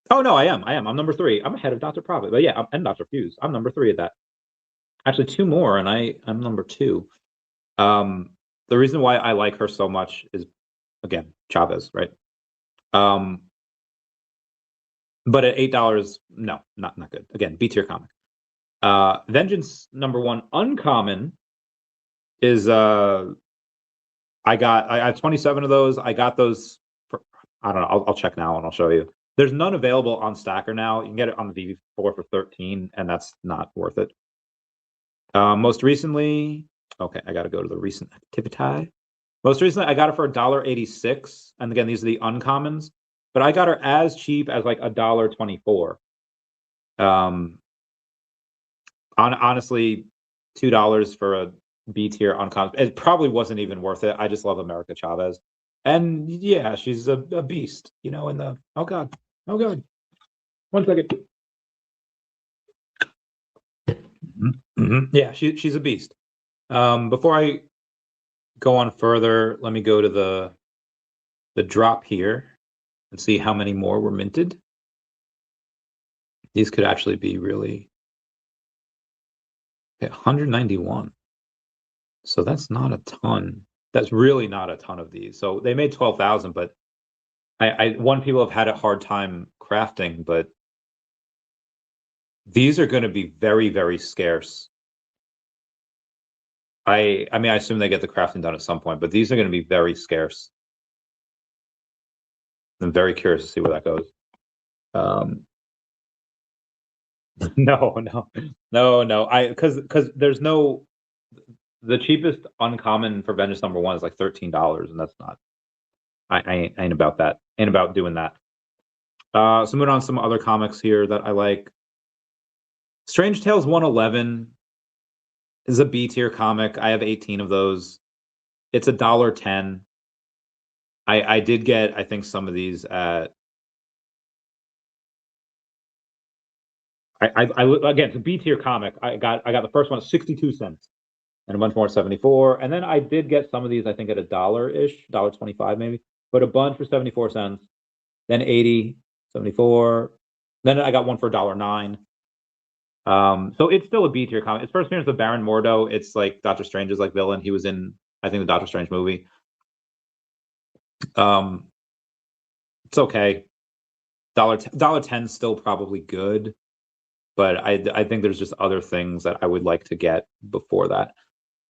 Oh no, I am. I'm number 3. I'm ahead of Dr. Profit, but yeah, and Dr. Fuse. I'm number 3 at that. Actually, 2 more, and I'm number 2. The reason why I like her so much is, again, Chavez, right? But at $8, no, not good. Again, B tier comic. Vengeance #1 uncommon is I have 27 of those. I got those for, I don't know, I'll check now and I'll show you. There's none available on Stacker now. You can get it on the VeVe for 13, and that's not worth it. Most recently, okay, I got to go to the recent activity. Most recently, I got it for $1.86, and again, these are the uncommons. But I got her as cheap as like $1.24. Honestly, $2 for a B tier uncommon. It probably wasn't even worth it. I just love America Chavez, and yeah, she's a beast. You know, in the oh god, 1 second. Yeah, she's a beast. Before I go on further, let me go to the drop here and see how many more were minted. These could actually be really 191. So that's not a ton. That's really not a ton of these. So they made 12,000, but one people have had a hard time crafting, but these are going to be very, very scarce. I mean, I assume they get the crafting done at some point, but these are going to be very scarce. I'm very curious to see where that goes. No. Because there's no, the cheapest uncommon for Vengeance #1 is like $13, and that's not. I ain't about that. Ain't about doing that. So moving on to some other comics here that I like. Strange Tales 111 is a B tier comic. I have 18 of those. It's $1.10. I did get, I think, some of these at. Again, it's a B tier comic. I got the first one at 62 cents, and a bunch more at 74. And then I did get some of these, I think, at $1-ish, $1.25 maybe, but a bunch for 74 cents. Then 80, 74. Then I got one for $1.09. So it's still a B tier comic. Its first appearance of Baron Mordo. It's like Doctor Strange's like villain. He was in, I think, the Doctor Strange movie. It's okay. $1.10 still probably good, but I think there's just other things that I would like to get before that.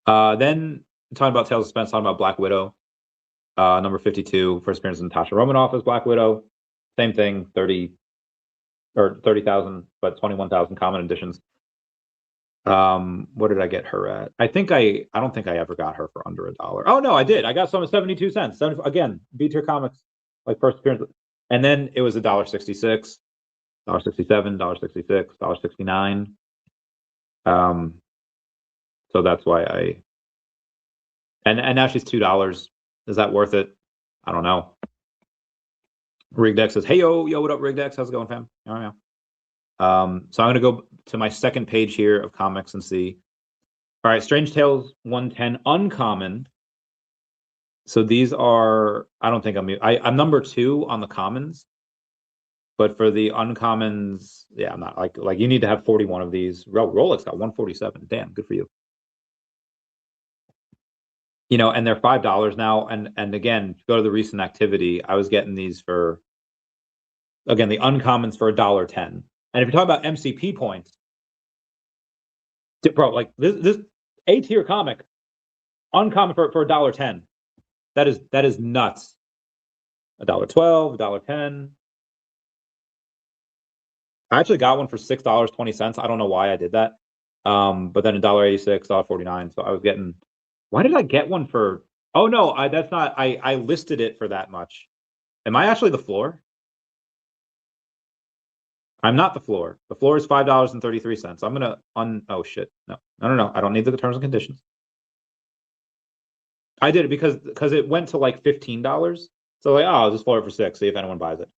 Then talking about Tales of Suspense, talking about Black Widow, number 52, first appearance of Natasha Romanoff as Black Widow. Same thing, 30,000, but 21,000 common editions. What did I get her at? I don't think I ever got her for under $1. Oh no, I did. I got some at 72 cents. Again, B tier comics, like first appearance. And then it was $1.66, $1.67, $1.66, $1.69. So that's why and now she's $2. Is that worth it? I don't know. Rigdex says, hey yo, what up, Rigdex? How's it going, fam? Oh yeah. So I'm gonna go to my second page here of comics and see. All right, Strange Tales 110 uncommon. So these are, I don't think I'm number 2 on the commons, but for the uncommons, yeah, I'm not like you need to have 41 of these. Rolex got 147. Damn, good for you. You know, and they're $5 now. And again, go to the recent activity. I was getting these for, again, the uncommons for $1.10. And if you're talking about MCP points, bro, like this A tier comic, uncommon for $1.10. That is nuts. $1.12, $1.10. I actually got one for $6.20. I don't know why I did that. But then $1.86, $1.49. So I was getting. Why did I get one for? Oh no, that's not. I listed it for that much. Am I actually the floor? I'm not the floor. The floor is $5.33. I'm gonna oh shit. No. I don't need the terms and conditions. I did it because it went to like $15. So like, oh, I'll just floor it for $6, see if anyone buys it.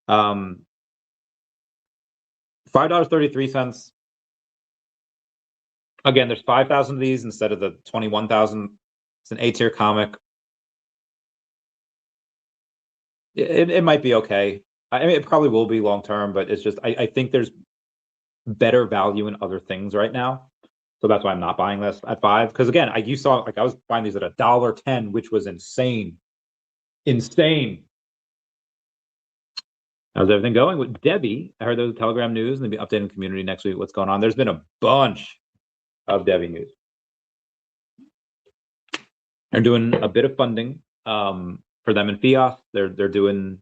$5.33. Again, there's 5,000 of these instead of the 21,000. It's an A-tier comic. It might be okay. I mean, it probably will be long term, but it's just I think there's better value in other things right now. So that's why I'm not buying this at 5. Because again, you saw like I was buying these at $1.10, which was insane. Insane. How's everything going with DEVVE? I heard there was Telegram news and they'll be updating the community next week. What's going on? There's been a bunch of DEVVE news. They're doing a bit of funding for them in fiat. They're doing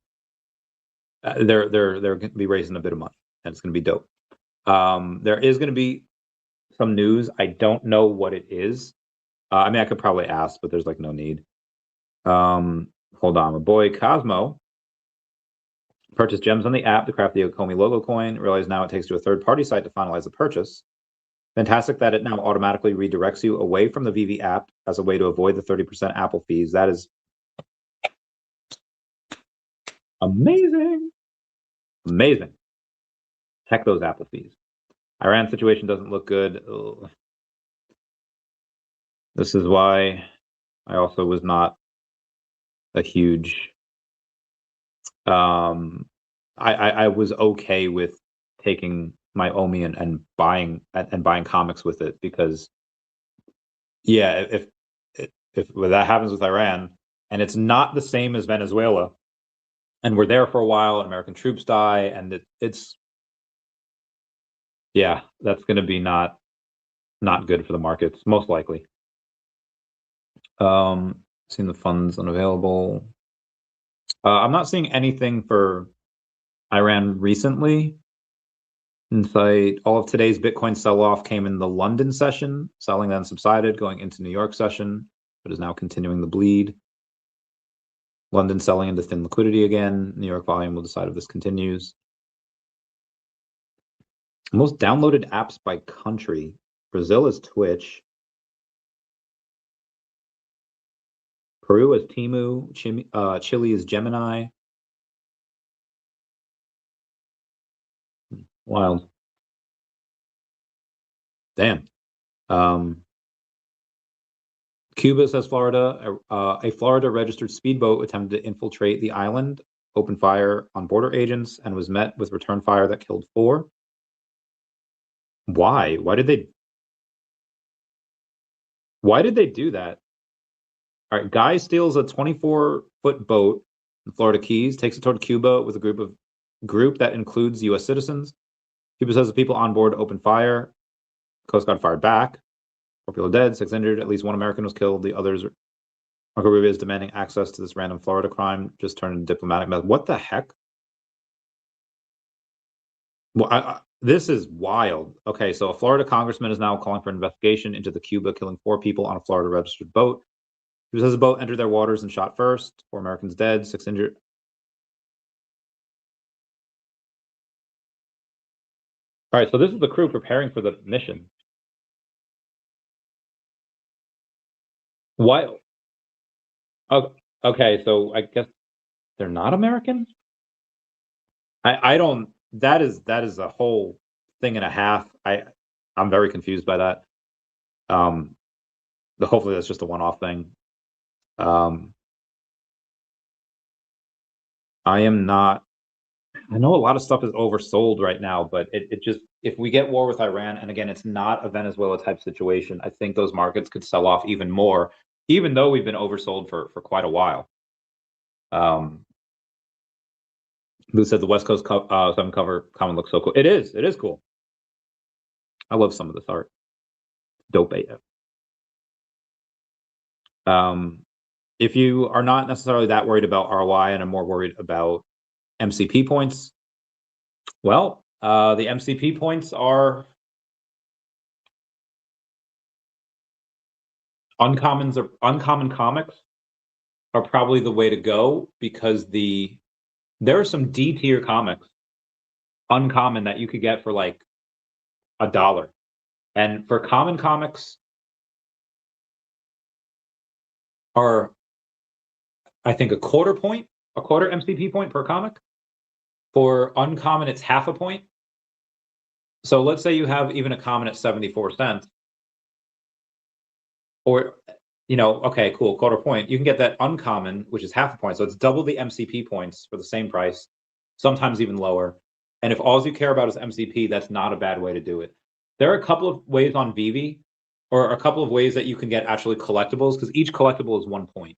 they're going to be raising a bit of money, and it's going to be dope. There is going to be some news. I don't know what it is. I mean, I could probably ask, but there's like no need. Hold on, my boy Cosmo purchased gems on the app to craft the Ecomi logo coin. Realize now it takes to a third-party site to finalize the purchase. Fantastic that it now automatically redirects you away from the VeVe app as a way to avoid the 30% Apple fees. That is amazing. Amazing. Heck those Apple fees. Iran situation doesn't look good. Ugh. This is why I also was not a huge I was okay with taking my OMI and buying comics with it, because yeah, if that happens with Iran and it's not the same as Venezuela and we're there for a while and American troops die and it's yeah, that's going to be not good for the markets, most likely. Seeing the funds unavailable. I'm not seeing anything for Iran recently. Insight, all of today's Bitcoin sell-off came in the London session. Selling then subsided, going into New York session, but is now continuing the bleed. London selling into thin liquidity again. New York volume will decide if this continues. Most downloaded apps by country. Brazil is Twitch. Peru is Temu. Chile is Gemini. Wild. Damn. Cuba says Florida. A Florida registered speedboat attempted to infiltrate the island, opened fire on border agents, and was met with return fire that killed 4. Why? Why did they do that? All right, guy steals a 24-foot boat in Florida Keys, takes it toward Cuba with a group that includes U.S. citizens. Cuba says the people on board opened fire. Coast Guard fired back. 4 people dead, 6 injured. At least 1 American was killed. The others. Marco Rubio is demanding access to this random Florida crime. Just turned into diplomatic mess. What the heck? Well, this is wild. Okay, so a Florida congressman is now calling for an investigation into the Cuba killing 4 people on a Florida registered boat. He says the boat entered their waters and shot first. 4 Americans dead, 6 injured. All right, so this is the crew preparing for the mission. Why? Oh, okay, so I guess they're not American? I don't. That is a whole thing and a half. I'm very confused by that. Hopefully that's just a one-off thing. I am not. I know a lot of stuff is oversold right now, but it just, if we get war with Iran, and again, it's not a Venezuela type situation, I think those markets could sell off even more, even though we've been oversold for quite a while. Who said the West Coast 7 cover comment looks so cool? It is cool. I love some of this art. Dope AF. If you are not necessarily that worried about ROI and are more worried about MCP points, well, the MCP points are uncommon comics are probably the way to go, because there are some D tier comics, uncommon, that you could get for like $1. And for common comics, are, I think, a quarter MCP point per comic. For uncommon, it's half a point. So let's say you have even a common at 74 cents, or, okay, cool, quarter point. You can get that uncommon, which is half a point. So it's double the MCP points for the same price, sometimes even lower. And if all you care about is MCP, that's not a bad way to do it. There are a couple of ways on VeVe, or a couple of ways that you can get actually collectibles, because each collectible is 1 point.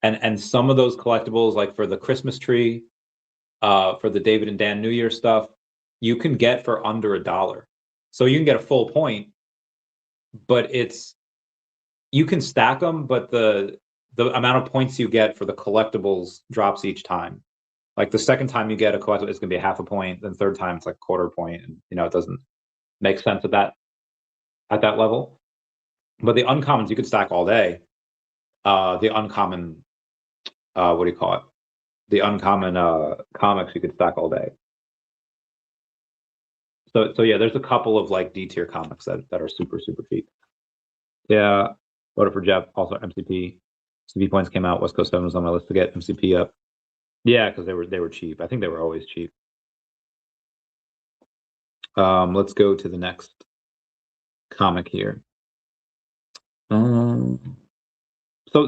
And some of those collectibles, like for the Christmas tree, for the David and Dan New Year stuff, you can get for under $1. So you can get a full point, but you can stack them, but the amount of points you get for the collectibles drops each time. Like the second time you get a collectible, it's gonna be half a point. Then third time it's like quarter point, and it doesn't make sense at that level. But the uncommons you could stack all day. The uncommon, what do you call it? The uncommon comics you could stack all day. So yeah, there's a couple of like D tier comics that are super cheap. Yeah, voted for Jeff. Also MCP points came out. West Coast 7 was on my list to get MCP up. Yeah, because they were cheap. I think they were always cheap. Let's go to the next comic here. So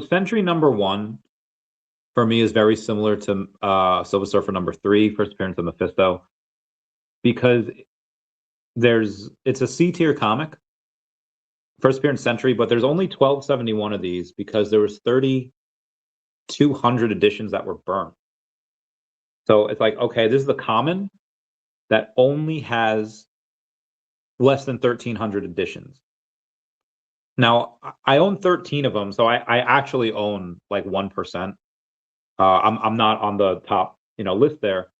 Sentry #1 for me is very similar to Silver Surfer #3, first appearance of Mephisto, because it's a C tier comic, first appearance Sentry, but there's only 1271 of these because there was 3,200 editions that were burnt. So it's like, okay, this is the common that only has less than 1,300 editions. Now, I own 13 of them, so I actually own like 1%. I'm not on the top, list there,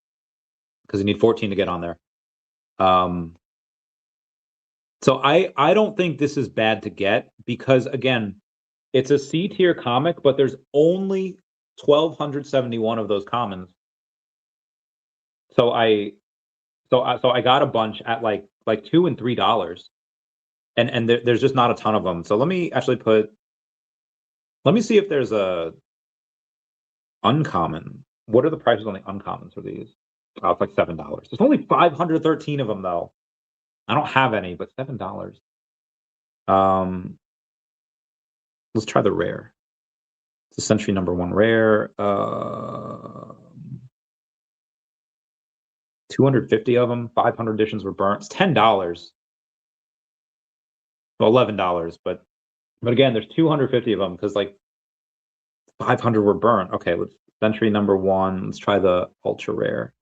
because you need 14 to get on there. So I don't think this is bad to get, because again, it's a C tier comic, but there's only 1,271 of those commons. So I got a bunch at like $2 and $3, and there's just not a ton of them. So let me see if there's a uncommon. What are the prices on the uncommons for these? Oh, it's like $7. There's only 513 of them though. I don't have any, but $7. Let's try the rare. It's a Sentry #1 rare. 250 of them. 500 editions were burnt. It's $10. Well, $11, but again, there's 250 of them because like 500 were burnt. Okay, let's Sentry #1. Let's try the ultra rare.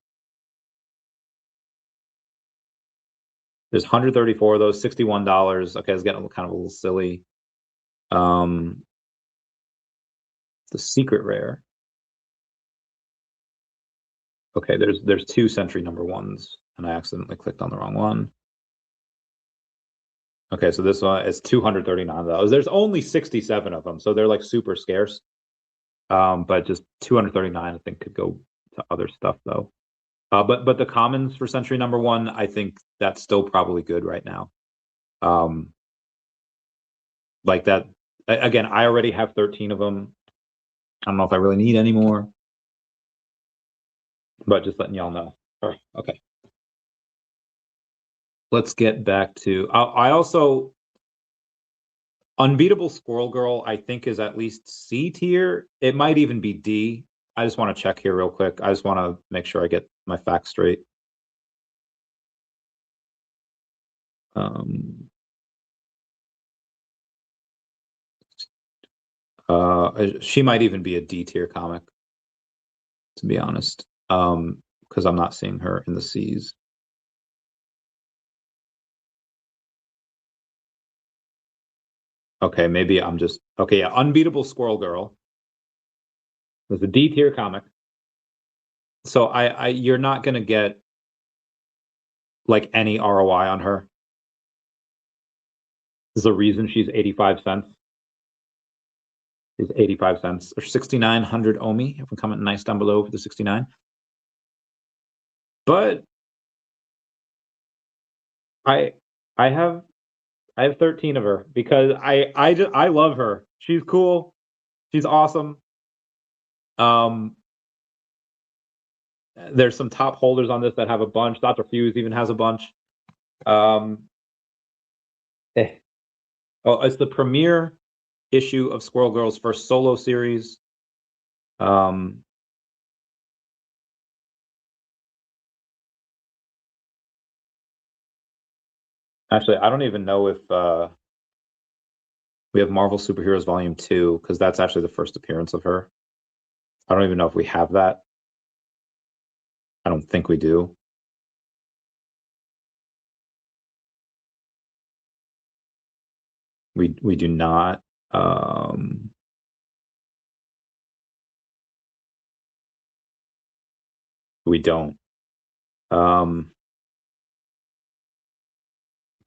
There's 134 of those, $61. Okay, it's getting kind of a little silly. The secret rare. Okay, there's 2 Sentry #1s, and I accidentally clicked on the wrong one. Okay, so this one is $239. There's only 67 of them, so they're like super scarce. But just $239, I think, could go to other stuff though. But the commons for Sentry #1, I think that's still probably good right now. Like that, again, I already have 13 of them. I don't know if I really need any more, but just letting y'all know. All right, okay. Let's get back to, I also, Unbeatable Squirrel Girl, I think, is at least C tier. It might even be D. I just want to check here real quick. I just want to make sure I get my facts straight. She might even be a D tier comic, to be honest, because I'm not seeing her in the C's. Okay, maybe I'm just, okay, yeah, Unbeatable Squirrel Girl. There's a D tier comic. So you're not gonna get like any ROI on her. There's a reason she's 85 cents. She's 85 cents or 6,900 OMI. If I'm commenting nice down below for the 69. But I have I have 13 of her because I love her. She's cool. She's awesome. There's some top holders on this that have a bunch. Dr. Fuse even has a bunch. Oh, it's the premiere issue of Squirrel Girl's first solo series. Actually, I don't even know if we have Marvel Superheroes Volume 2, because that's actually the first appearance of her. I don't even know if we have that. I don't think we do. We do not. We don't.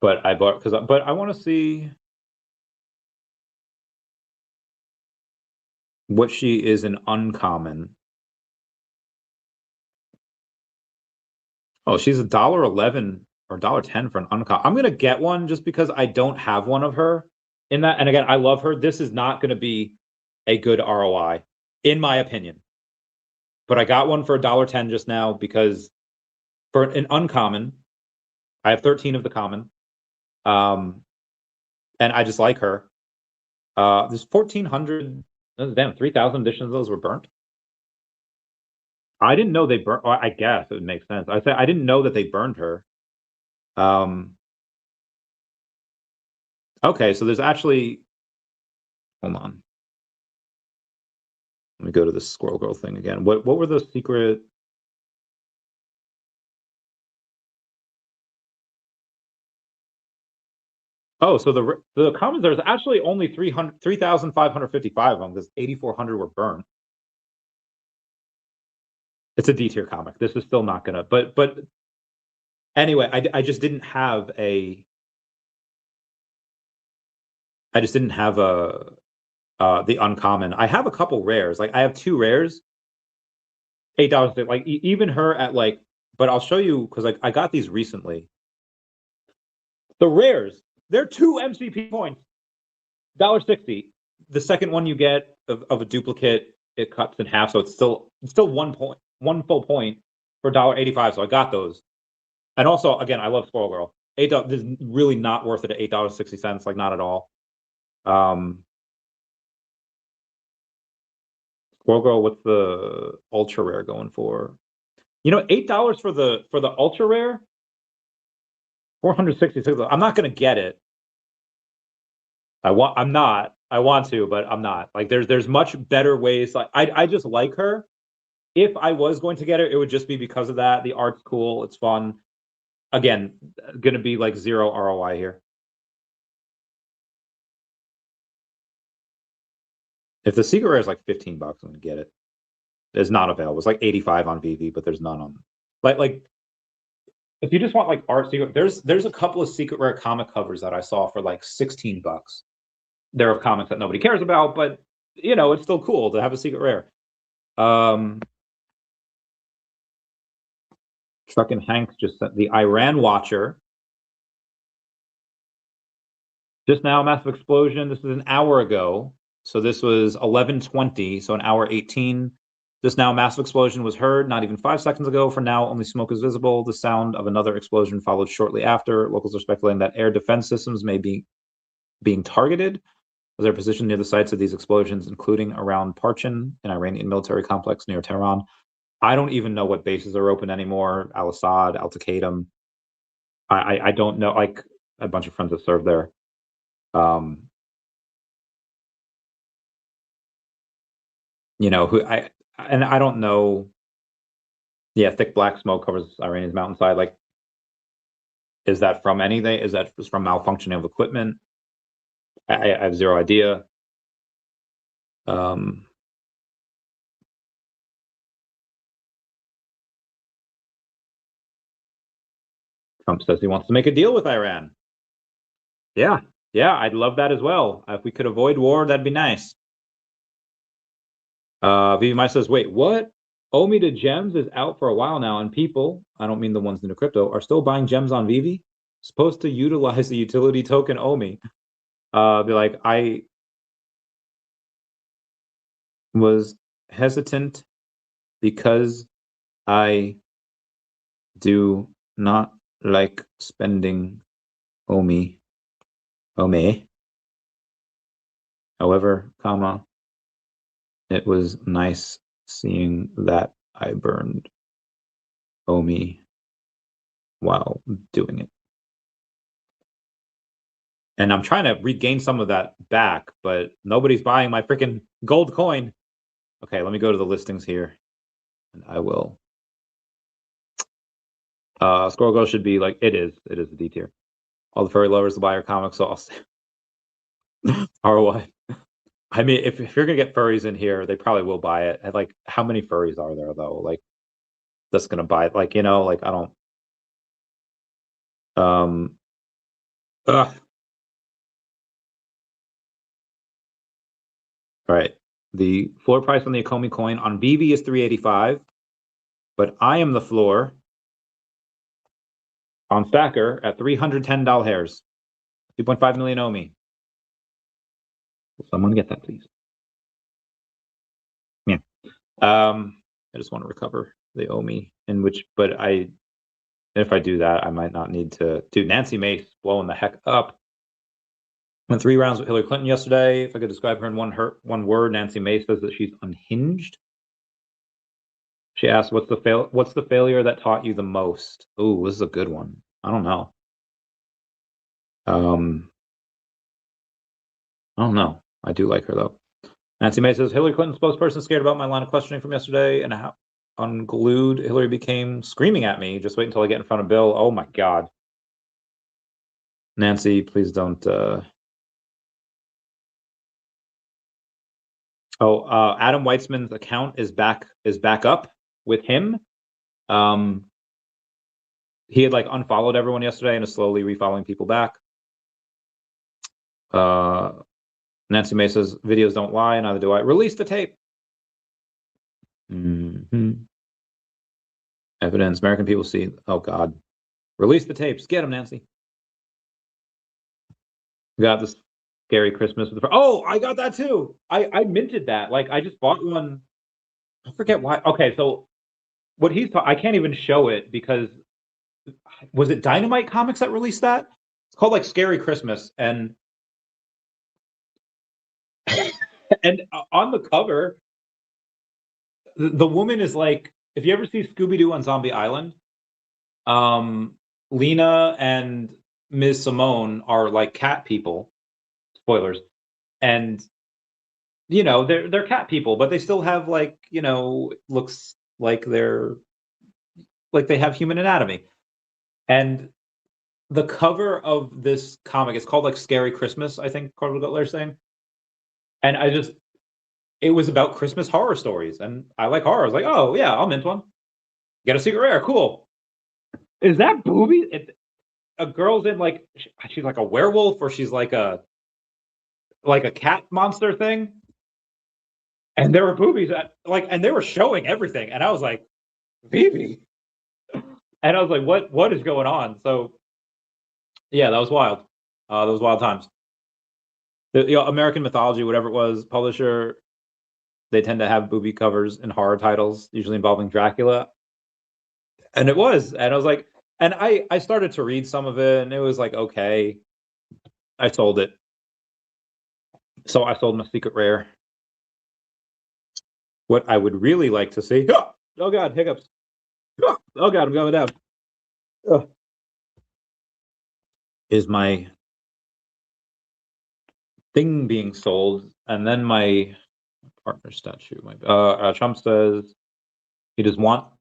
But I bought but I want to see what she is in uncommon. Oh, she's $1.11 or $1.10 for an uncommon. I'm gonna get one just because I don't have one of her in that. And again, I love her. This is not gonna be a good ROI, in my opinion. But I got one for $1.10 just now because for an uncommon, I have 13 of the common. And I just like her. There's 1,400, damn, 3,000 editions of those were burnt. I didn't know they burned. Well, I guess it would make sense. I didn't know that they burned her. Okay, so there's actually, hold on. Let me go to the Squirrel Girl thing again. What were the secret? Oh, so the commons, there's actually only 3,555 of them because 8,400 were burned. It's a D tier comic. This is still not gonna, but anyway, I just didn't have a. I just didn't have the uncommon. I have a couple rares. Like I have 2 rares. $8. Like even her at like, but I'll show you because like I got these recently. The rares, they're 2 MCP points. $1.60. The second one you get of a duplicate, it cuts in half, so it's still 1 point, 1 full point for $1.85. So I got those. And also, again, I love Squirrel Girl. $8 is really not worth it at $8.60. Like not at all. Squirrel Girl, what's the ultra rare going for? You know, $8 for the ultra rare. 466. I'm not gonna get it. I want to, but I'm not. Like there's much better ways. Like I just like her. If I was going to get her, it would just be because of that. The art's cool, it's fun. Again, gonna be like 0 ROI here. If the secret rare is like $15, I'm gonna get it. It's not available. It's like 85 on VeVe, but there's none on like if you just want like art secret, there's a couple of secret rare comic covers that I saw for like $16. They're of comics that nobody cares about, but you know, it's still cool to have a secret rare. Truck and Hanks just sent the Iran Watcher. Just now, massive explosion. This is an hour ago. So this was 11:20, so an hour 18. Just now, massive explosion was heard not even 5 seconds ago. For now, only smoke is visible. The sound of another explosion followed shortly after. Locals are speculating that air defense systems may be being targeted as they're positioned near the sites of these explosions, including around Parchin, an Iranian military complex near Tehran. I don't even know what bases are open anymore. Al-Assad, Al-Taqaddum. I don't know. Like a bunch of friends that served there. You know who I don't know. Yeah, thick black smoke covers Iranian's mountainside. Like, is that from anything? Is that from malfunctioning of equipment? I have zero idea. Trump says he wants to make a deal with Iran. Yeah, I'd love that as well. If we could avoid war, that'd be nice. VeVe says, wait, what? OMI to gems is out for a while now, and people, I don't mean the ones into crypto, are still buying gems on VeVe. supposed to utilize the utility token OMI. Be like, I was hesitant because I do not like spending OMI. However, comma, it was nice seeing that I burned OMI while doing it. And I'm trying to regain some of that back, but nobody's buying my freaking gold coin. Okay, let me go to the listings here. And I will. Squirrel Girl should be like, it is the D tier. All the furry lovers, the buyer comics, so I'll say ROI. I mean, if you're gonna get furries in here, they probably will buy it. And like, how many furries are there though? Like, that's gonna buy it. Like, you know, like I don't. All right. The floor price on the Ecomi coin on VeVe is 385, but I am the floor on Stacker at $310 hairs. 2.5 million OMI. Will someone get that, please? Yeah. I just want to recover the OMI but if I do that, I might not need to. Dude, Nancy Mace blowing the heck up. Went 3 rounds with Hillary Clinton yesterday. If I could describe her in one word, Nancy Mace says that she's unhinged. She asked, what's the failure that taught you the most? Ooh, this is a good one. I don't know. I don't know. I do like her though. Nancy Mace says, Hillary Clinton spokesperson scared about my line of questioning from yesterday and how unglued Hillary became screaming at me. Just wait until I get in front of Bill. Oh my God. Nancy, please don't. Adam Weitzman's account is back up with him. He had like unfollowed everyone yesterday and is slowly refollowing people back. Nancy May says, videos don't lie, neither do I. Release the tape. Evidence, American people see. Oh God. Release the tapes. Get them, Nancy. We got this scary Christmas with the. Oh, I got that too. I minted that. Like I just bought one. I forget why. Okay, so what he's I can't even show it because was it Dynamite Comics that released that? It's called like Scary Christmas, and on the cover, the woman is like, if you ever see Scooby-Doo on Zombie Island, Lena and Ms. Simone are like cat people. Spoilers. And you know, they're cat people, but they still have like, you know, looks like they have human anatomy. And the cover of this comic is called like Scary Christmas, I think Carl Gutler's saying. And it was about Christmas horror stories. And I like horror. I was like, oh yeah, I'll mint one. Get a secret rare, cool. Is that booby? A girl's in like, she's like a werewolf or she's like a cat monster thing. And there were boobies and they were showing everything. And I was like, VeVe. And I was like, what is going on? So yeah, that was wild. Those wild times. The American Mythology, whatever it was, publisher, they tend to have booby covers in horror titles, usually involving Dracula. And it was. And I was like, and I started to read some of it and it was like, okay. I sold it. So I sold my secret rare. What I would really like to see. Oh God, hiccups. Oh God, I'm going down. Is my thing being sold, and then my partner statue. Trump says he does not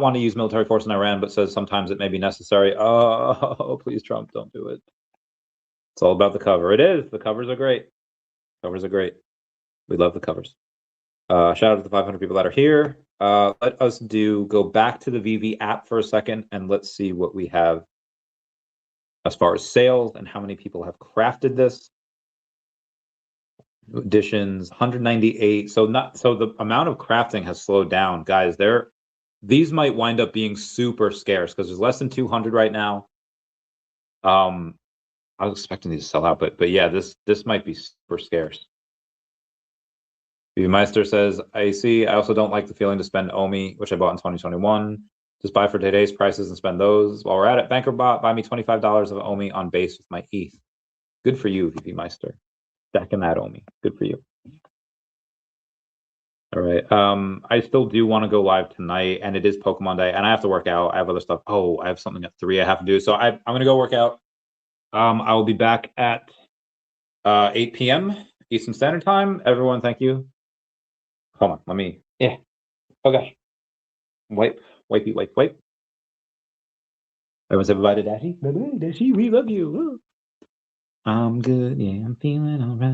want to use military force in Iran, but says sometimes it may be necessary. Oh, please, Trump, don't do it. It's all about the cover. It is. The covers are great. Covers are great. We love the covers. Shout out to the 500 people that are here. Let us go back to the VeVe app for a second, and let's see what we have as far as sales and how many people have crafted this. Editions 198. So the amount of crafting has slowed down, guys. These might wind up being super scarce because there's less than 200 right now. I was expecting these to sell out, but yeah, this might be super scarce. VeVe Meister says, I see. I also don't like the feeling to spend OMI, which I bought in 2021. Just buy for today's prices and spend those. While we're at it, BankerBot, buy me $25 of OMI on base with my ETH. Good for you, VeVe Meister. Stacking that OMI. Good for you. All right. I still do want to go live tonight, and it is Pokemon Day, and I have to work out. I have other stuff. Oh, I have something at 3 I have to do. So I'm going to go work out. I will be back at 8 p.m. Eastern Standard Time. Everyone, thank you. Hold on, let me. Yeah. Okay. Wipe. Everyone say bye to Dashi. Bye, Dashi. We love you. I'm good. Yeah, I'm feeling all right.